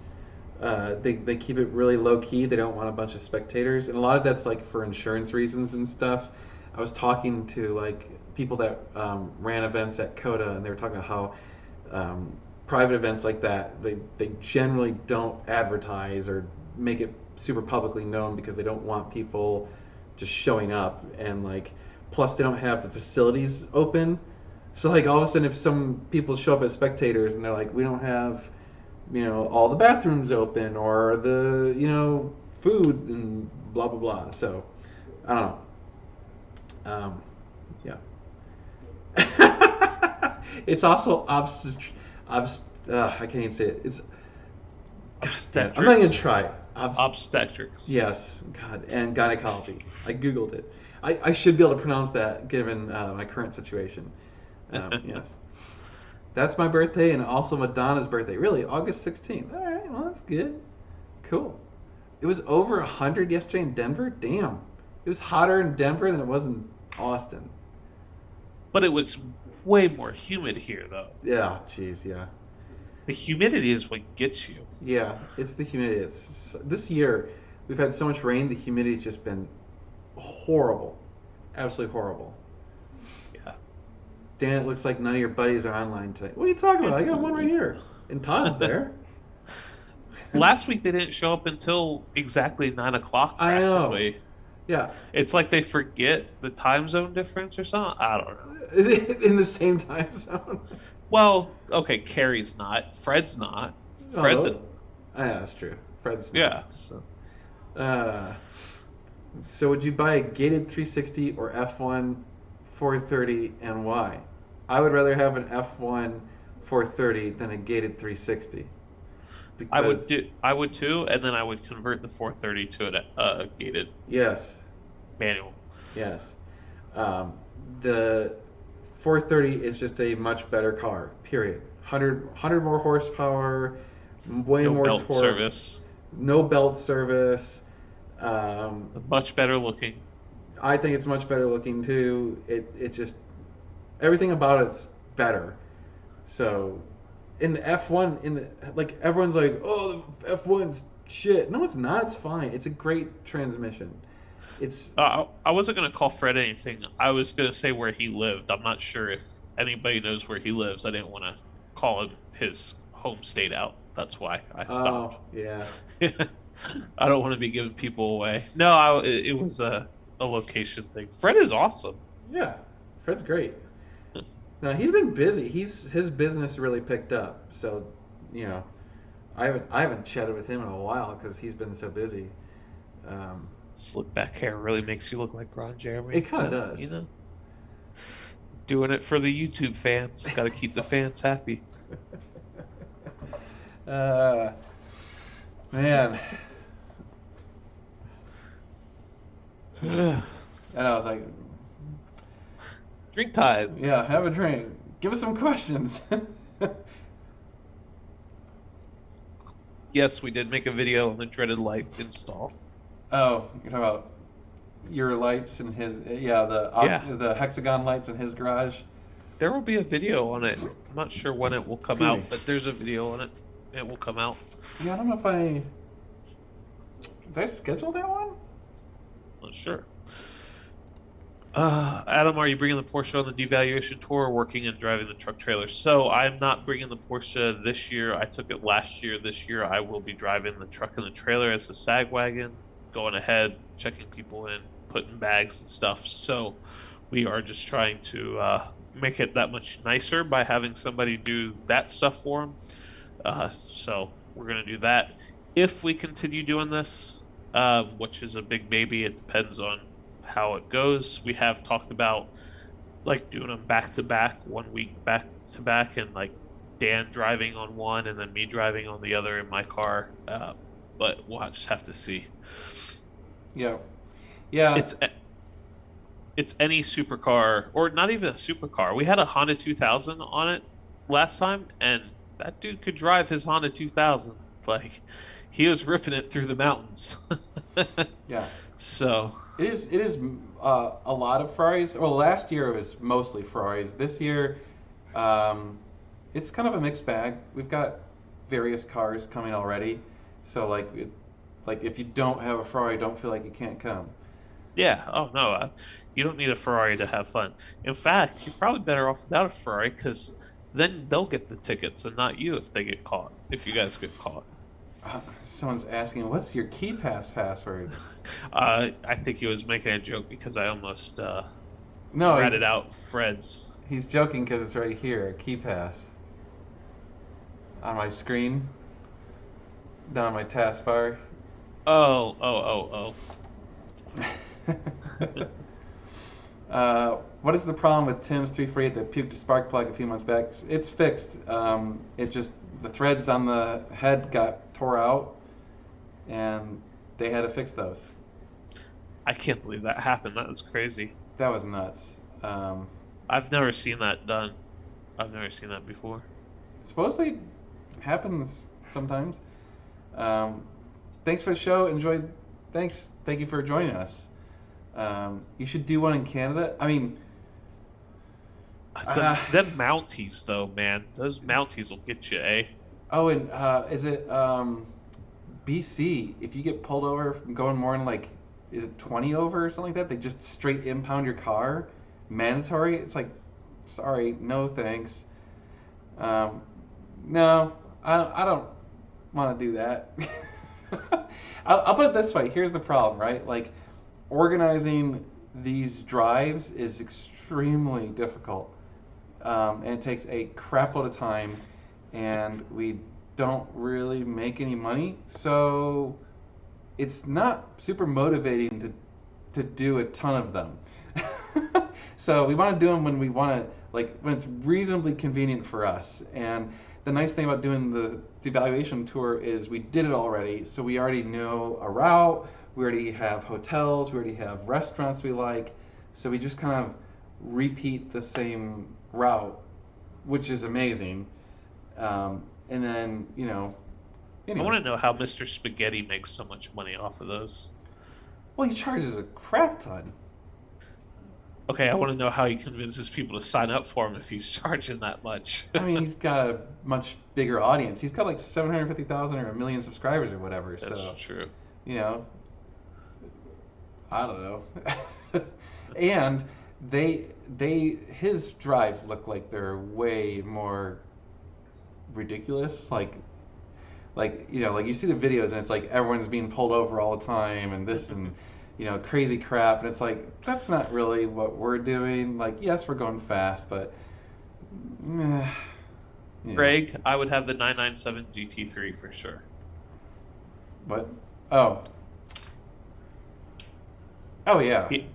They keep it really low key. They don't want a bunch of spectators, and a lot of that's like for insurance reasons and stuff. I was talking to like people that ran events at Coda, and they were talking about how private events like that they generally don't advertise or make it super publicly known because they don't want people just showing up, and like plus they don't have the facilities open. So like all of a sudden, if some people show up as spectators and they're like, we don't have, all the bathrooms open or the, food and blah blah blah. So I don't know. Yeah. It's also I can't even say it. It's God damn, I'm not even gonna Obstetrics. try. Obstetrics. Yes, God, and gynecology. I googled it. I should be able to pronounce that given my current situation. Yes. That's my birthday and also Madonna's birthday. Really, August 16th. All right, well, that's good. Cool. It was over 100 yesterday in Denver? Damn. It was hotter in Denver than it was in Austin. But it was way more humid here, though. Yeah, jeez, yeah. The humidity is what gets you. Yeah, it's the humidity. This year, we've had so much rain, the humidity's just been horrible. Absolutely horrible. Yeah. Dan, it looks like none of your buddies are online today. What are you talking about? I got one right here. And Todd's there. Last week they didn't show up until exactly 9 o'clock. I know. Practically, Yeah. it's like they forget the time zone difference or something. I don't know. In the same time zone. Well, okay, Carrie's not. Fred's not. Fred's Oh, yeah, that's true. Fred's yeah. Uh, so would you buy a gated 360 or F1 430 and why? I would rather have an F1 430 than a gated 360. Because I would too, and then I would convert the 430 to a gated yes, manual. yes. The 430 is just a much better car. Period. 100 more horsepower, way No more belt torque. service. No belt service. Much better looking. I think it's much better looking too. It just everything about it's better. So, in the F1, like everyone's like, oh, the F1's shit. No, it's not. It's fine. It's a great transmission. It's I wasn't gonna call Fred anything. I was gonna say where he lived. I'm not sure if anybody knows where he lives. I didn't want to call him his home state out. That's why I stopped. oh yeah. I don't want to be giving people away. No, it was a location thing. Fred is awesome. Yeah, Fred's great. No, he's been busy. His business really picked up. So, you know, I haven't chatted with him in a while because he's been so busy. Slick back hair really makes you look like Ron Jeremy. It kind of does. You know, doing it for the YouTube fans. Got to keep the fans happy. Man. And I was like, Drink time. yeah, have a drink. Give us some questions. Yes, we did make a video on the dreaded light install. Oh, you're talking about your lights and his, yeah, the hexagon lights in his garage. There will be a video on it. I'm not sure when it will come Excuse out, me. but there's a video on it. It will come out. Yeah, I don't know if did I schedule that one? Not sure. Adam, are you bringing the Porsche on the devaluation tour or working and driving the truck trailer? So I'm not bringing the Porsche this year. I took it last year. This year I will be driving the truck and the trailer as a sag wagon, going ahead, checking people in, putting bags and stuff. So we are just trying to make it that much nicer by having somebody do that stuff for them. So we're going to do that. If we continue doing this, which is a big maybe, it depends on how it goes. We have talked about like doing them back to back, 1 week back to back, and like Dan driving on one and then me driving on the other in my car. But we'll just have to see. Yeah. Yeah. It's any supercar, or not even a supercar. We had a Honda 2000 on it last time, and that dude could drive his Honda 2000. Like, he was ripping it through the mountains. Yeah. So It is a lot of Ferraris. Well, last year it was mostly Ferraris. This year, it's kind of a mixed bag. We've got various cars coming already, so like if you don't have a Ferrari, don't feel like you can't come. yeah, oh no, you don't need a Ferrari to have fun. In fact, you're probably better off without a Ferrari because then they'll get the tickets and not you if they get caught. If you guys get caught. Someone's asking, "What's your KeyPass password?" I think he was making a joke because I almost No, ratted out Fred's. he's joking because it's right here, KeyPass, on my screen, down on my taskbar. Oh. What is the problem with Tim's 348 that puked a spark plug a few months back? It's fixed. It just, the threads on the head got tore out, and they had to fix those. I can't believe that happened. That was crazy. That was nuts. I've never seen that done. I've never seen that before. Supposedly happens sometimes. Thanks for the show. Enjoyed. Thanks. Thank you for joining us. You should do one in Canada. I mean, Them Mounties, though, man. Those Mounties will get you, eh? oh, and is it BC? If you get pulled over from going more than like, is it 20 over or something like that? They just straight impound your car, mandatory. It's like, sorry, no thanks. No, I don't want to do that. I'll put it this way. Here's the problem, right? Like, organizing these drives is extremely difficult, and it takes a crap load of time, and we don't really make any money, so it's not super motivating to do a ton of them. So we want to do them when we want to, like when it's reasonably convenient for us. And the nice thing about doing the devaluation tour is we did it already, so we already know a route, we already have hotels, we already have restaurants we like, so we just kind of repeat the same route, which is amazing. And then, I want to know how Mr. Spaghetti makes so much money off of those. well, he charges a crap ton. Okay, I want to know how he convinces people to sign up for him if he's charging that much. I mean, he's got a much bigger audience. He's got like 750,000 or a million subscribers or whatever. That's So, true. you know, I don't know. And his drives look like they're way more ridiculous. Like like you see the videos and it's like everyone's being pulled over all the time and this and crazy crap, and it's like that's not really what we're doing. Like, yes, we're going fast, but eh, you know Greg, I would have the 997 GT3 for sure. what? Oh, oh yeah. He,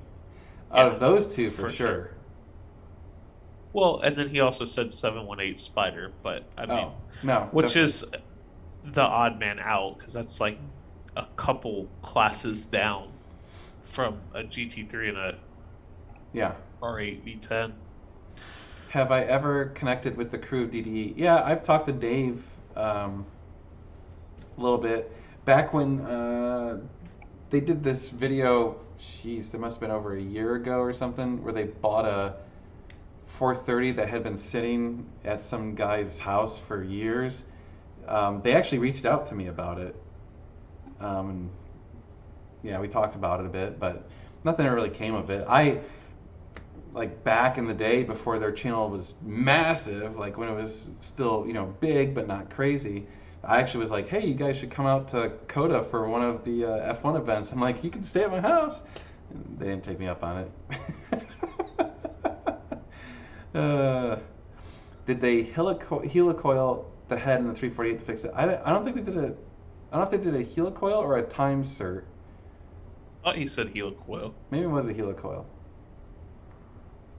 Out yeah, of those two, for for sure. sure. Well, and then he also said 718 Spider, but I mean, Oh no, which definitely. is the odd man out because that's like a couple classes down from a GT3 and a Yeah. R8 V10. Have I ever connected with the crew of DDE? Yeah, I've talked to Dave a little bit back when they did this video. Jeez, there must have been over a year ago or something, where they bought a 430 that had been sitting at some guy's house for years. They actually reached out to me about it. And yeah, we talked about it a bit, but nothing really came of it. I like back in the day before their channel was massive, like when it was still big but not crazy. I actually was like, hey, you guys should come out to Coda for one of the F1 events. I'm like, you can stay at my house. And they didn't take me up on it. uh, did they helicoil the head in the 348 to fix it? I don't think they did a. I don't know if they did a helicoil or a time cert. Oh, he said helicoil. Maybe it was a helicoil.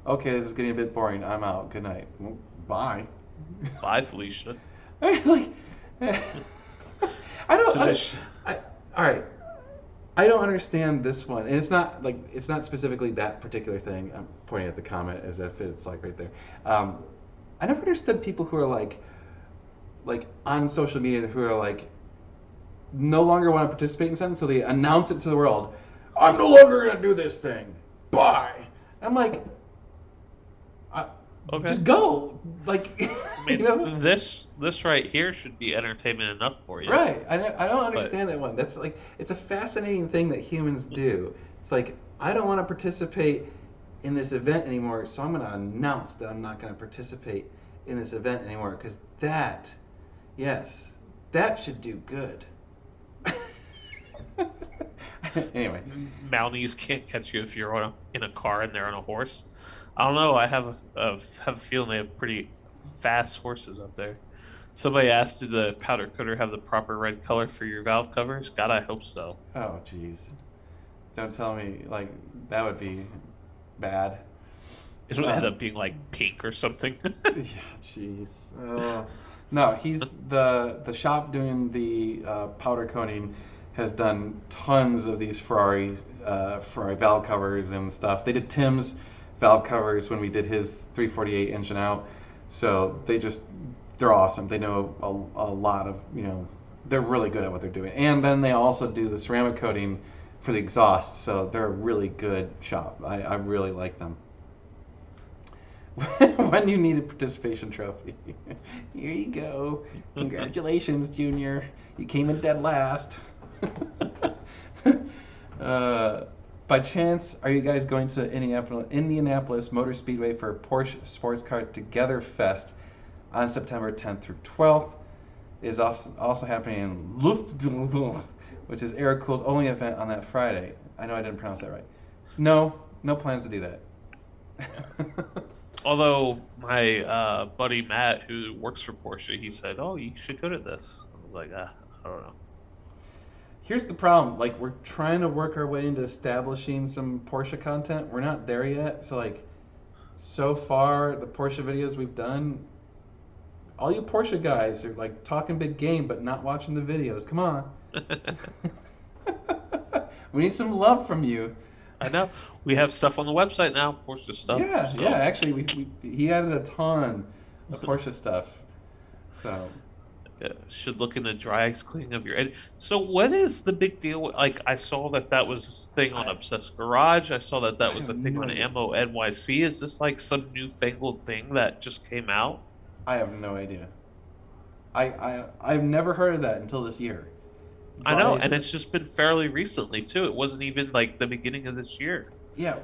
Okay, this is getting a bit boring. I'm out. Good night. Well, bye. Bye, Felicia. Like, I don't. So does she, All right. I don't understand this one, and it's not specifically that particular thing. I'm pointing at the comment as if it's like right there. I never understood people who are like on social media who are like no longer want to participate in something, so they announce it to the world. I'm no longer gonna do this thing. Bye. I'm like, okay. just go. Like, I mean, this right here should be entertainment enough for you. Right. I don't But understand that one. That's like, it's a fascinating thing that humans do. It's like, I don't want to participate in this event anymore, so I'm going to announce that I'm not going to participate in this event anymore, because that, yes, that should do good. Anyway. Mounties can't catch you if you're in a car and they're on a horse. I don't know. I have a feeling they have pretty fast horses up there. Somebody asked, did the powder coater have the proper red color for your valve covers? God, I hope so. Oh, jeez. Don't tell me, like, that would be bad. It would end up being like pink or something. Yeah, jeez. No, he's the shop doing the powder coating has done tons of these Ferrari valve covers and stuff. They did Tim's valve covers when we did his 348 engine out, so they're awesome. They know a lot of they're really good at what they're doing, and then they also do the ceramic coating for the exhaust, so they're a really good shop. I really like them. When you need a participation trophy, here you go. Congratulations, Junior. You came in dead last. By chance, are you guys going to Indianapolis Motor Speedway for Porsche Sports Car Together Fest on September 10th through 12th? It is also happening in Lufthansa, which is air-cooled only event on that Friday. I know I didn't pronounce that right. No plans to do that. Although my buddy Matt, who works for Porsche, he said, "Oh, you should go to this." I was like, I don't know. Here's the problem. Like, we're trying to work our way into establishing some Porsche content. We're not there yet. So, like, so far, the Porsche videos we've done, all you Porsche guys are, like, talking big game, but not watching the videos. Come on. We need some love from you. I know. We have stuff on the website now, Porsche stuff. Yeah, so. yeah. Actually, he added a ton of Porsche stuff. So, Yeah, should look into dry ice cleaning of your edge. So what is the big deal? Like I saw that was this thing on I Obsessed Garage. I saw that I was have a thing no on idea. Ammo NYC. Is this like some newfangled thing that just came out? I have no idea. I've never heard of that until this year. I Dry know, ice. and it's just been fairly recently too. It wasn't even like the beginning of this year. Yeah.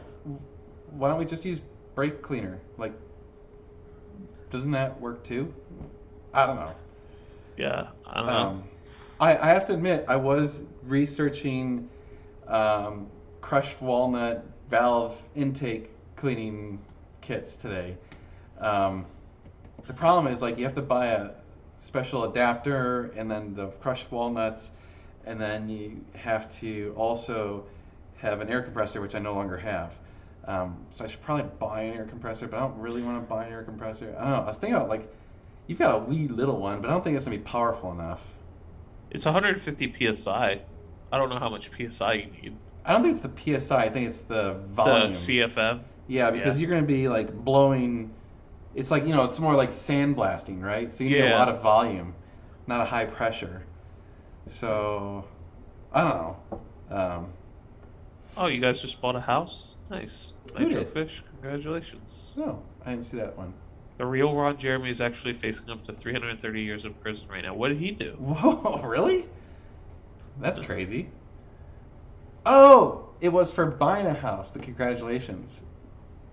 Why don't we just use brake cleaner? Like, doesn't that work too? I don't know. Yeah, I don't know. Um, I have to admit, I was researching um, crushed walnut valve intake cleaning kits today. Um, the problem is, like, you have to buy a special adapter and then the crushed walnuts, and then you have to also have an air compressor, which I no longer have. So I should probably buy an air compressor, but I don't really want to buy an air compressor. I don't know. I was thinking about, like, you've got a wee little one, but I don't think it's gonna be powerful enough. It's 150 psi. I don't know how much psi you need. I don't think it's the PSI. I think it's the The volume. CFM. Yeah, Yeah. because you're gonna be like blowing. It's like it's more like sandblasting, right? So you need a lot Yeah. of volume, not a high pressure. So I don't know. Oh, you guys just bought a house? Nice. Who Nitro did? Fish, congratulations. No, I didn't see that one. The real Ron Jeremy is actually facing up to 330 years in prison right now. What did he do? Whoa, really? That's crazy. Oh, it was for buying a house. The congratulations.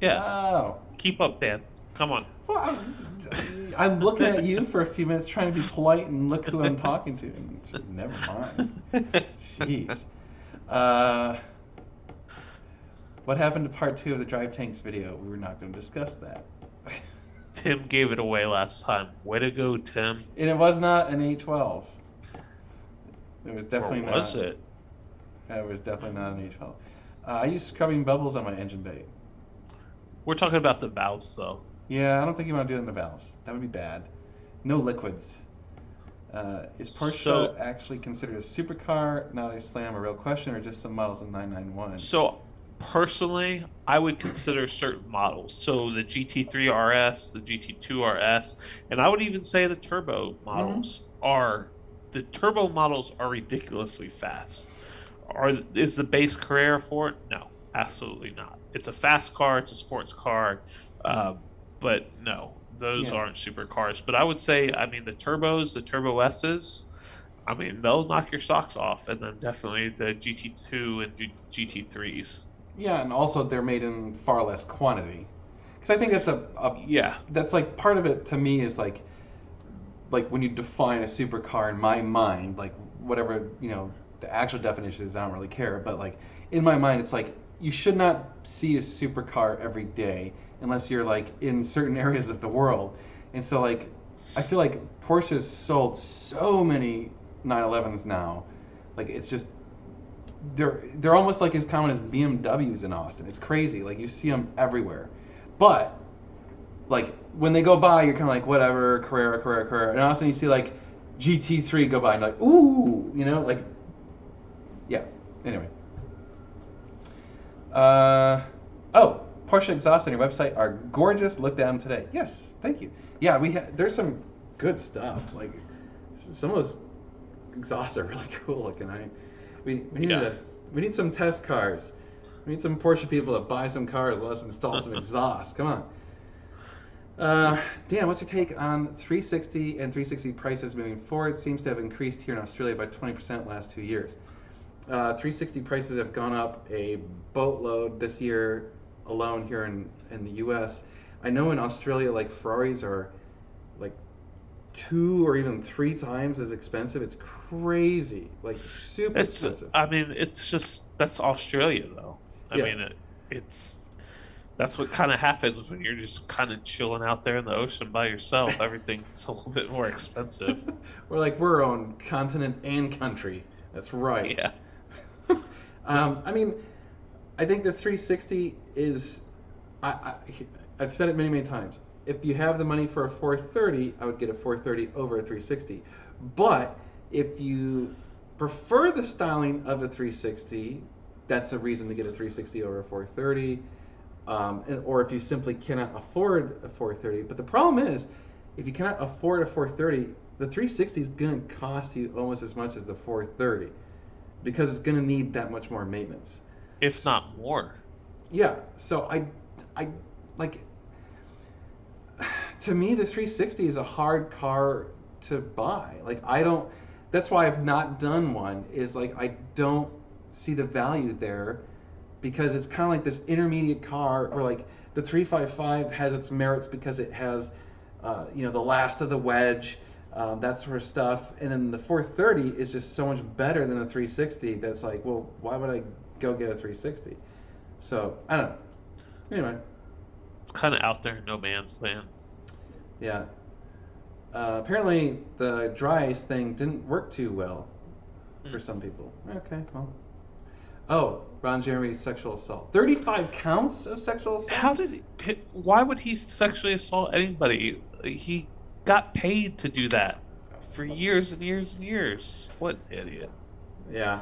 Yeah, Oh. keep up, Dan. Come on. Well, I'm looking at you for a few minutes trying to be polite and look who I'm talking to. Never mind. Jeez. Uh, what happened to part two of the Drive Tanks video? We were not going to discuss that. Tim gave it away last time. Way to go, Tim. And it was not an 812. It was Or definitely was not. it? It was definitely not an 812. I used scrubbing bubbles on my engine bay. We're talking about the valves, though. Yeah, I don't think you want to do it in the valves. That would be bad. No liquids. Is Porsche So, actually considered a supercar, not a slam, a real question, or just some models of 991? so personally, I would consider certain models. So the GT3 RS, the GT2 RS, and I would even say the turbo Hmm. models are the turbo models are ridiculously fast. Is the base Carrera for it? No, absolutely not. It's a fast car, it's a sports car, uh, but no, those Yeah. aren't supercars. But I would say, I mean, the turbos, the Turbo S's, I mean, they'll knock your socks off, and then definitely the GT2 and GT3s. Yeah, and also they're made in far less quantity. Because I think Yeah, that's like part of it to me is like when you define a supercar in my mind, like whatever the actual definition is, I don't really care. But like in my mind, it's like you should not see a supercar every day unless you're like in certain areas of the world. And so like I feel like Porsche's sold so many 911s now, like it's just they're almost like as common as BMWs in Austin. It's crazy. Like you see them everywhere, but like when they go by, you're kind of like whatever, Carrera, Carrera, Carrera, and all of a sudden you see like GT3 go by, and you're like ooh, like yeah. Anyway, uh, oh, Porsche exhausts on your website are gorgeous. Look at them today. Yes, thank you. Yeah, there's some good stuff. Like some of those exhausts are really cool looking. We need yeah. we need some test cars. We need some Porsche people to buy some cars. Let us install some exhaust. Come on. Dan, what's your take on 360 and 360 prices moving forward? Seems to have increased here in Australia by 20% last 2 years. 360 prices have gone up a boatload this year alone here in the U.S. I know in Australia, like Ferraris are like 2 or even 3 times as expensive. It's crazy, like super It's, expensive. I mean, it's just that's Australia, though. I Yeah, mean, it's that's what kind of happens when you're just kind of chilling out there in the ocean by yourself. Everything's a little bit more expensive. we're our own continent and country. That's right. Yeah. I mean, I think the 360 is. I've said it many, many times. If you have the money for a 430, I would get a 430 over a 360. But if you prefer the styling of a 360, that's a reason to get a 360 over a 430. Or if you simply cannot afford a 430. But the problem is, if you cannot afford a 430, the 360 is going to cost you almost as much as the 430 because it's going to need that much more maintenance. if not more. Yeah, so I like to me the 360 is a hard car to buy. Like I don't. That's why I've not done one. Is like I don't see the value there because it's kind of like this intermediate car, or like the 355 has its merits because it has, the last of the wedge, that sort of stuff, and then the 430 is just so much better than the 360. That's like, well, why would I go get a 360? So I don't know. Anyway, It's kind of out there in no man's land. yeah. Apparently, the dry ice thing didn't work too well for Mm. some people. Okay, well. Oh, Ron Jeremy's sexual assault. 35 counts of sexual assault? How did why would he sexually assault anybody? He got paid to do that for years and years and years. What an idiot. Yeah.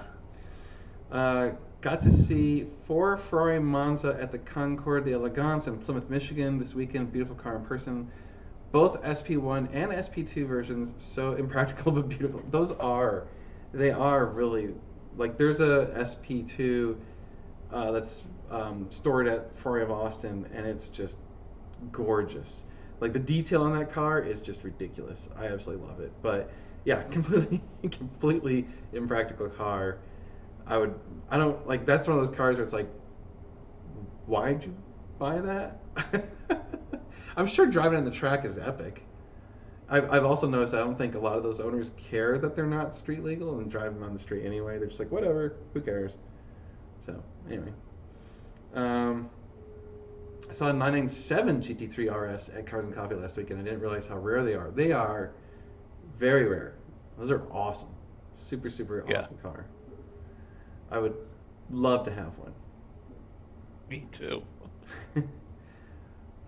Got to see 4 Ferrari Monza at the Concours d'Elegance in Plymouth, Michigan this weekend. Beautiful car in person. Both SP1 and SP2 versions, so impractical but beautiful. They are really, like there's a SP2 that's stored at Ferrari of Austin, and it's just gorgeous. Like the detail on that car is just ridiculous. I absolutely love it. But yeah, completely impractical car. I don't like. That's one of those cars where it's like, why'd you buy that? I'm sure driving on the track is epic. I've also noticed I don't think a lot of those owners care that they're not street legal and drive them on the street anyway. They're just like, whatever, who cares? So anyway, I saw a 997 GT3 RS at Cars and Coffee last week, and I didn't realize how rare they are. They are very rare. Those are awesome, super super Yeah. awesome car. I would love to have one. Me too.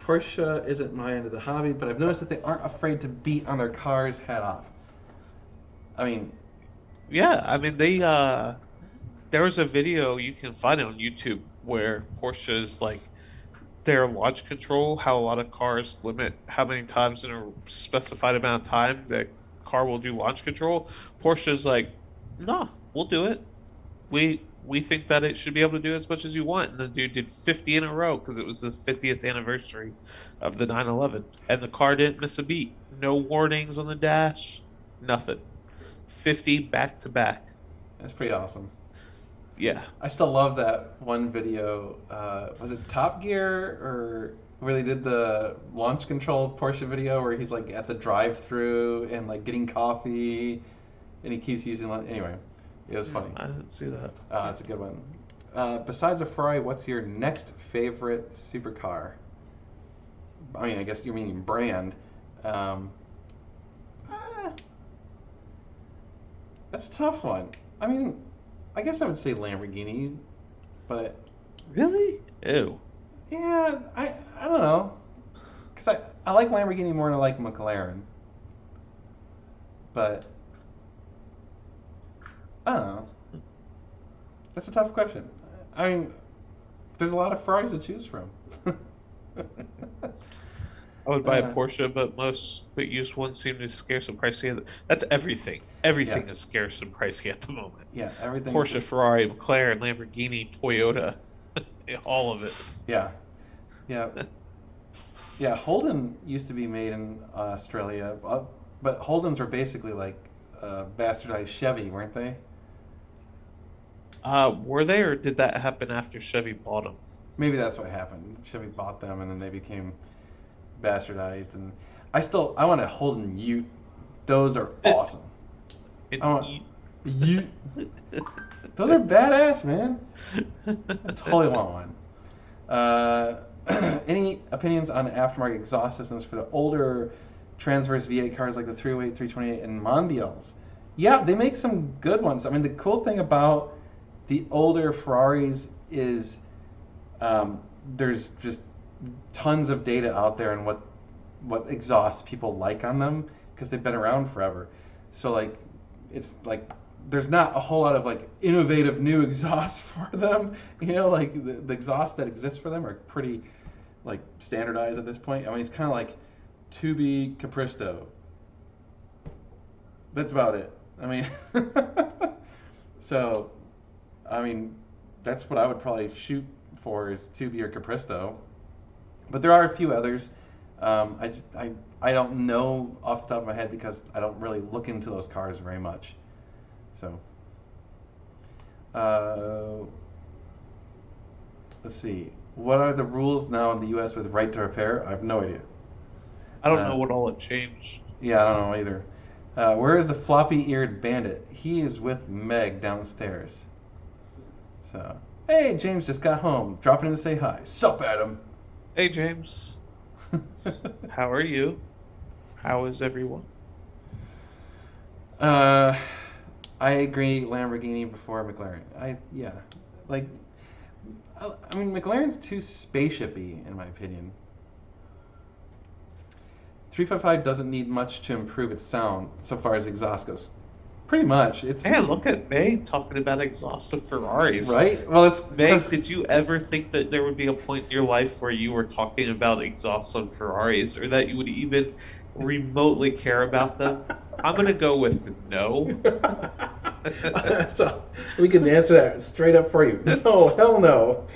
Porsche isn't my end of the hobby, but I've noticed that they aren't afraid to beat on their cars head off. I mean, Yeah, I mean there was a video you can find on YouTube where Porsche's like their launch control, how a lot of cars limit how many times in a specified amount of time that car will do launch control. Porsche's like, no, we'll do it. We think that it should be able to do as much as you want. And the dude did 50 in a row because it was the 50th anniversary of the 911, and the car didn't miss a beat. No warnings on the dash, nothing. 50 back to back. that's pretty awesome. Yeah. I still love that one video. Was it Top Gear or where they did the launch control Porsche video where he's like at the drive-through and like getting coffee, and he keeps using. Anyway, it was funny. I didn't see that. That's a good one. Besides a Ferrari, what's your next favorite supercar? I mean, I guess you're meaning brand. That's a tough one. I mean, I guess I would say Lamborghini, but Really? Ew. yeah, I don't know, because I like Lamborghini more than I like McLaren, but I don't know. That's a tough question. I mean, there's a lot of Ferraris to choose from. I would buy a Uh, Porsche, but used ones seem to be scarce and pricey. That's everything. Everything Yeah. is scarce and pricey at the moment. Yeah, everything's Porsche, just, Ferrari, McLaren, Lamborghini, Toyota, all of it. yeah, yeah, yeah. Holden used to be made in Australia, but Holdens were basically like bastardized Chevy, weren't they? Were they, or did that happen after Chevy bought them? Maybe that's what happened. Chevy bought them, and then they became bastardized. And I want a Holden Ute. Those are awesome. And I want Ute. Those are badass, man. I totally want one. Any opinions on aftermarket exhaust systems for the older transverse V8 cars like the 308, 328, and Mondials? Yeah, they make some good ones. I mean, the cool thing about the older Ferraris is there's just tons of data out there on what exhausts people like on them because they've been around forever. So like, it's like there's not a whole lot of like innovative new exhaust for them. You know, like the exhaust that exists for them are pretty like standardized at this point. I mean, it's kind of like Tubi Capristo. That's about it. I mean, so, I mean, that's what I would probably shoot for is Tubi or Capristo. But there are a few others. I don't know off the top of my head because I don't really look into those cars very much. So, uh, let's see. What are the rules now in the U.S. with right to repair? I have no idea. I don't know Uh, what all it changed. yeah, I don't know either. Where is the floppy-eared bandit? He is with Meg downstairs. So, hey, James just got home. Dropping in to say hi. Sup, Adam? Hey, James. How are you? How is everyone? uh, I agree. Lamborghini before McLaren. Yeah, like, I mean, McLaren's too spaceshipy in my opinion. 355 doesn't need much to improve its sound so far as exhaust goes. Pretty much, it's Man, look at Meg talking about exhausted Ferraris. right. Well, it's Meg, because did you ever think that there would be a point in your life where you were talking about exhaust on Ferraris, or that you would even remotely care about them? I'm gonna go with no. so we can answer that straight up for you. No, hell no.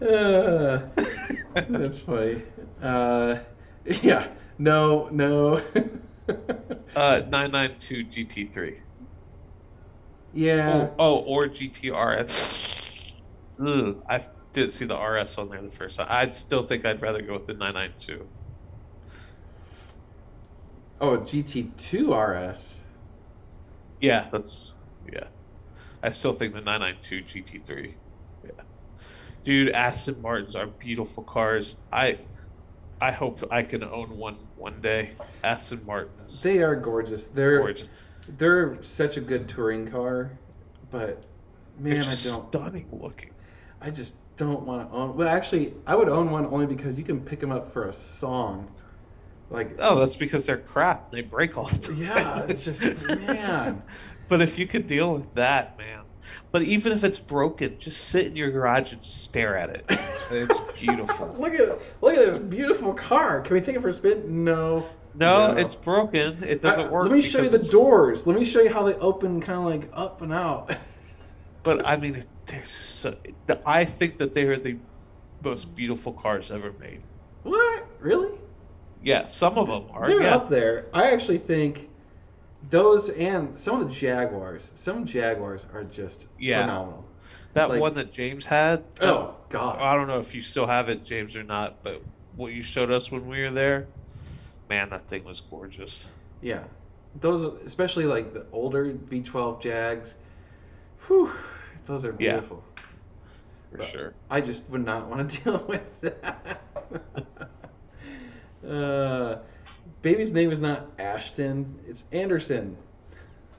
Uh, that's funny. Yeah, no, no. 992 GT3. Yeah, Or GTRS. Ugh, I didn't see the RS on there the first time. I'd still think I'd rather go with the 992. oh, GT2 RS. Yeah, yeah. I still think the 992 GT3. Yeah. Dude, Aston Martins are beautiful cars. I hope I can own one day. Aston Martins. They are gorgeous. They're Gorgeous. they're such a good touring car, but They're man, just stunning looking. I just don't want to own. Well, actually, I would own one only because you can pick them up for a song. Like, Oh, that's because they're crap. They break all the time. yeah, it's just man. But if you could deal with that, man. But even if it's broken, just sit in your garage and stare at it. It's beautiful. Look at this beautiful car. Can we take it for a spin? No. No, No. it's broken. It doesn't work. Let me show you because the it's- doors. Let me show you how they open, kind of like up and out. But I mean, they're so. I think that they are the most beautiful cars ever made. What? Really? Yeah, some of them are. They're Yeah, up there. I actually think those and some of the Jaguars. Some Jaguars are just Yeah. phenomenal. that like- one that James had. Oh God. I don't know if you still have it, James, or not. But what you showed us when we were there, man, that thing was gorgeous. Yeah, those especially like the older V12 Jags. Whew, those are Yeah. beautiful. For But sure. I just would not want to deal with that. Baby's name is not Ashton. It's Anderson.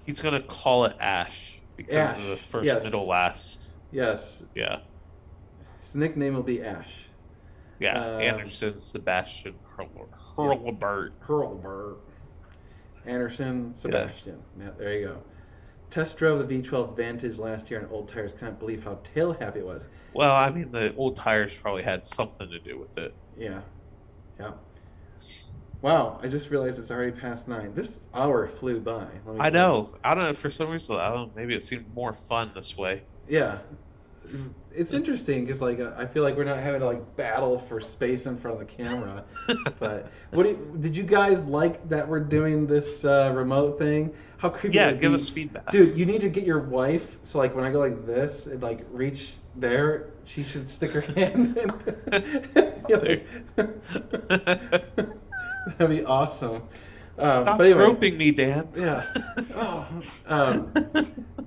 He's gonna call it Ash because Ash, of the first, yes. middle, last. Yes, Yeah, his nickname will be Ash. yeah. Um, Anderson, Sebastian, Hurlbert. Hurlbert. Anderson, Sebastian. Yeah, there you go. Test drove the V12 Vantage last year on old tires. Can't believe how tail happy it was. Well, I mean, the old tires probably had something to do with it. Yeah. Yeah. Wow, I just realized it's already past 9. This hour flew by. Let me I tell you. know. I don't know. For some reason, I don't know. Maybe it seemed more fun this way. Yeah. It's interesting because like I feel like we're not having to like battle for space in front of the camera. But did you guys like that we're doing this remote thing? How creepy Yeah, would it give be? us feedback. Dude, you need to get your wife so like when I go like this and like reach there, she should stick her hand in. You're like- That'd be awesome. Stop But anyway, groping me, Dan. yeah. Oh,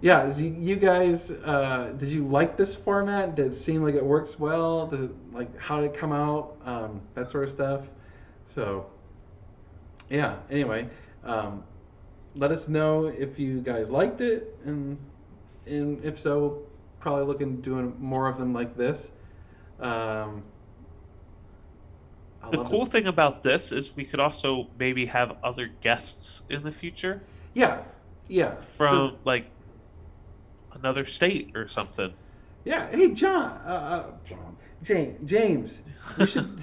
yeah. So you guys, did you like this format? Did it seem like it works well? Does it like how did it come out? That sort of stuff. So, yeah. Anyway, let us know if you guys liked it, and if so, we'll probably look into doing more of them like this. I The love cool it. thing about this is we could also maybe have other guests in the future Yeah. Yeah. from So- like another state or something. Yeah. Hey, James. We should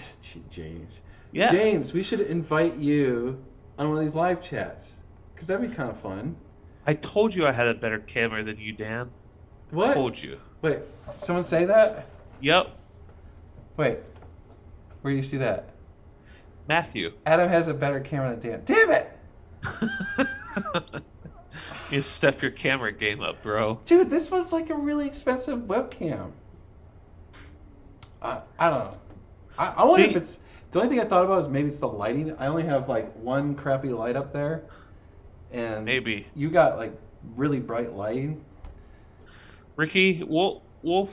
James. Yeah. James, we should invite you on one of these live chats, because that'd be kind of fun. I told you I had a better camera than you, Dan. I What? told you. Wait, someone say that? Yep, Wait, where do you see that? Matthew. Adam has a better camera than Dan. Damn it! You step your camera game up, bro. Dude, this was like a really expensive webcam. I don't know. I wonder if See, it's. The only thing I thought about is maybe it's the lighting. I only have like one crappy light up there, and maybe. you got like really bright lighting. Ricky, we'll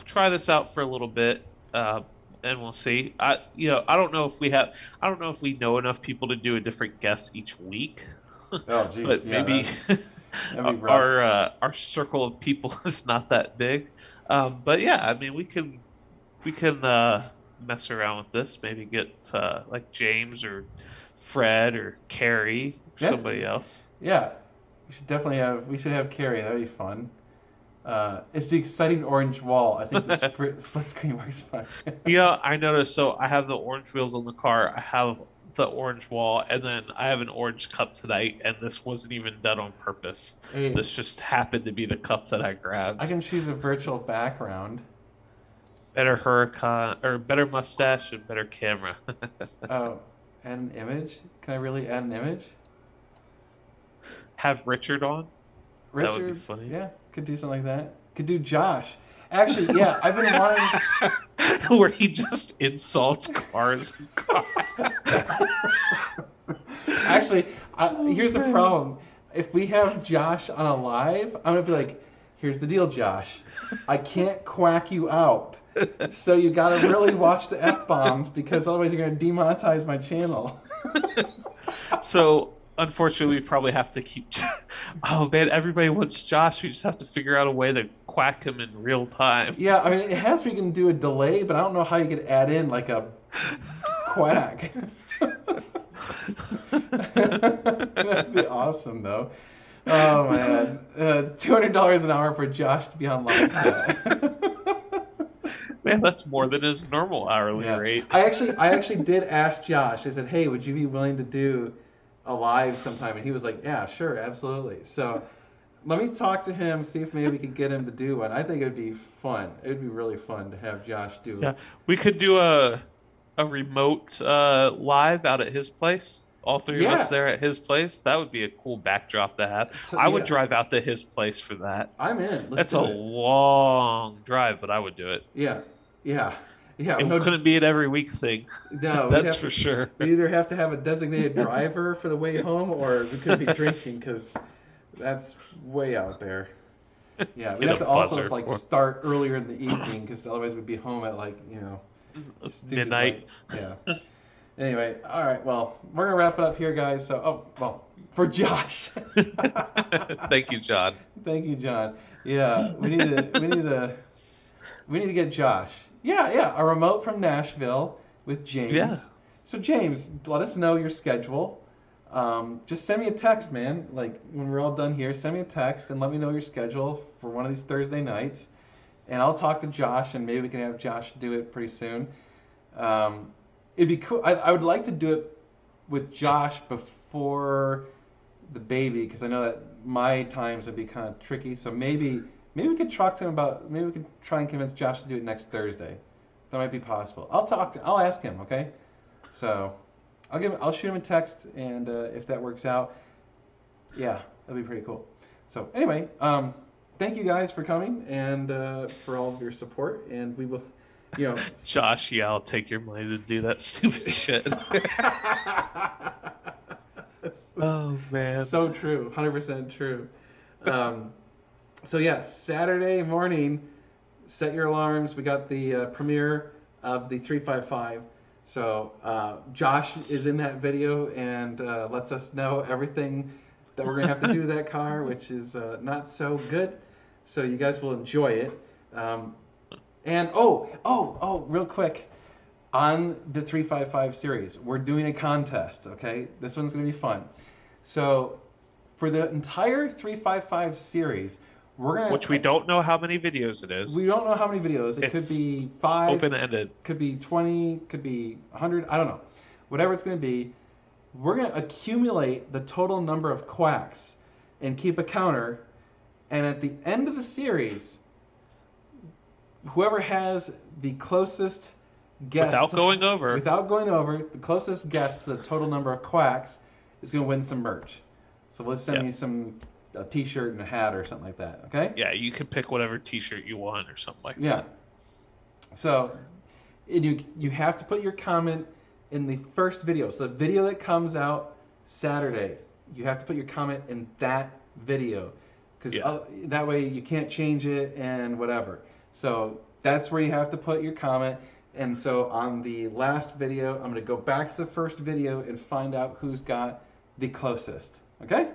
try this out for a little bit, and we'll see. I don't know if I don't know if we know enough people to do a different guest each week, Oh, jeez, but yeah, maybe that'd be rough. our circle of people is not that big. But yeah, I mean, we can mess around with this. Maybe get like James or Fred or Carrie or Yes, somebody else. yeah. We should definitely have. We should have Carrie. That'd be fun. It's the exciting orange wall. I think the split screen works fine. Yeah, I noticed. So I have the orange wheels on the car. I have the orange wall, and then I have an orange cup tonight. And this wasn't even done on purpose. Hey, This just happened to be the cup that I I grabbed. can choose a virtual background. Better hurricane or better mustache and better camera. Oh, add an image? Can I really add an image? Have Richard on. That would be Richard? funny. Yeah, could do something like that. Could do Josh. Actually, yeah, I've been wanting. Where he just insults cars. Actually, here's the man. problem. If we have Josh on a live, I'm gonna be like, "Here's the deal, Josh. I can't quack you out, so you gotta really watch the f bombs because otherwise you're gonna demonetize my channel." So unfortunately, we probably have to keep. Oh man, everybody wants Josh. We just have to figure out a way to quack him in real time. Yeah, I mean, it has to be you can do a delay, but I don't know how you could add in like a quack. That'd be awesome, though. Oh man, $200 an hour for Josh to be on live chat. Man, that's more than his normal hourly Yeah, rate. I actually did ask Josh. I said, "Hey, would you be willing to do a live sometime?" And he was like, "Yeah, sure, absolutely." So let me talk to him, see if maybe we could get him to do one. I think it'd be fun. It'd be really fun to have Josh do Yeah, it. we could do a remote live out at his place. All three of us Yeah. there at his place. That would be a cool backdrop to have. So, I would yeah, drive out to his place for that. I'm in. Let's That's a do it. long drive, but I would do it. Yeah, yeah, yeah. It No, couldn't be an every week thing. no. We'd That's have for to. sure. We either have to have a designated driver for the way home, or we could be drinking because that's way out there. Yeah, we'd Get have a to also buzzer like for start earlier in the evening because otherwise we'd be home at like stupid midnight. like yeah. Anyway, all right. Well, we're gonna wrap it up here, guys. So, oh well, for Josh. Thank you, John. Thank you, John. Yeah, we need to get Josh. Yeah, yeah, a remote from Nashville with James. Yeah. So James, let us know your schedule. Just send me a text, man. Like when we're all done here, send me a text and let me know your schedule for one of these Thursday nights, and I'll talk to Josh and maybe we can have Josh do it pretty soon. It'd be cool. I would like to do it with Josh before the baby because I know that my times would be kind of tricky. So maybe we could talk to him about. Maybe we could try and convince Josh to do it next Thursday. That might be possible. I'll ask him. Okay. So I'll shoot him a text, and if that works out, yeah, that'd be pretty cool. So anyway, thank you guys for coming and for all of your support, and we will, you know. Josh, yeah, I'll take your money to do that stupid shit. Oh man. So true, 100% true. So yeah, Saturday morning, set your alarms. We got the premiere of the 355. So Josh is in that video and lets us know everything that we're gonna have to do to that car, which is not so good. So you guys will enjoy it. And real quick, on the 355 series, we're doing a contest. Okay, this one's gonna be fun. So for the entire 355 series, we're gonna. Which we don't know how many videos it is. We don't know how many videos. It could It's be 5, open ended. could be 20, could be 100. I don't know. Whatever it's going to be, we're going to accumulate the total number of quacks and keep a counter. And at the end of the series, whoever has the closest guess Without going over. without going over, the closest guess to the total number of quacks is going to win some merch. So let's send you a T-shirt and a hat or something like that. Okay? Yeah, you can pick whatever T-shirt you want or something like Yeah. that. So you have to put your comment in the first video. So the video that comes out Saturday, you have to put your comment in that video, because that way you can't change it and whatever. So that's where you have to put your comment. And so on the last video, I'm going to go back to the first video and find out who's got the closest. Okay?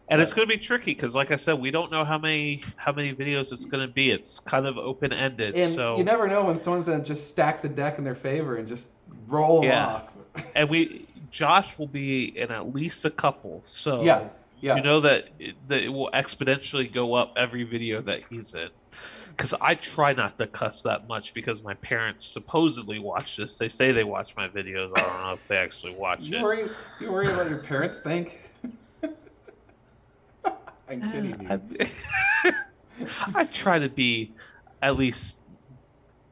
And it's going to be tricky because, like I said, we don't know how many videos it's going to be. It's kind of open ended. And so you never know when someone's going to just stack the deck in their favor and just roll them off. And Josh will be in at least a couple. So yeah. you know that it will exponentially go up every video that he's in. Because I try not to cuss that much because my parents supposedly watch this. They say they watch my videos. I don't know if they actually watch it. You worry about your parents think? I'm kidding you. I try to be at least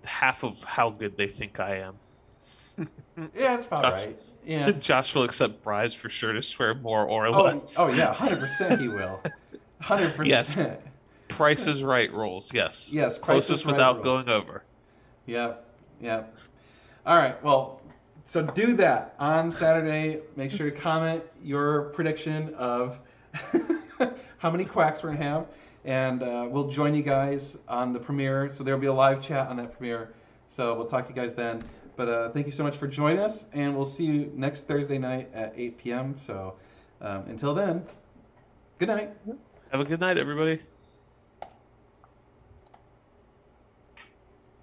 half of how good they think I am. Yeah, that's about right. Yeah. Josh will accept bribes for sure to swear more or less. Oh yeah, 100% he will. 100%. Yes. Price is Right rules. Yes. Yes. Closest without going over. Yep. Yep. All right. Well, so do that on Saturday. Make sure to comment your prediction of how many quacks we're gonna have, and we'll join you guys on the premiere. So there'll be a live chat on that premiere. So we'll talk to you guys then. But thank you so much for joining us, and we'll see you next Thursday night at 8 p.m. So until then, good night. Have a good night, everybody.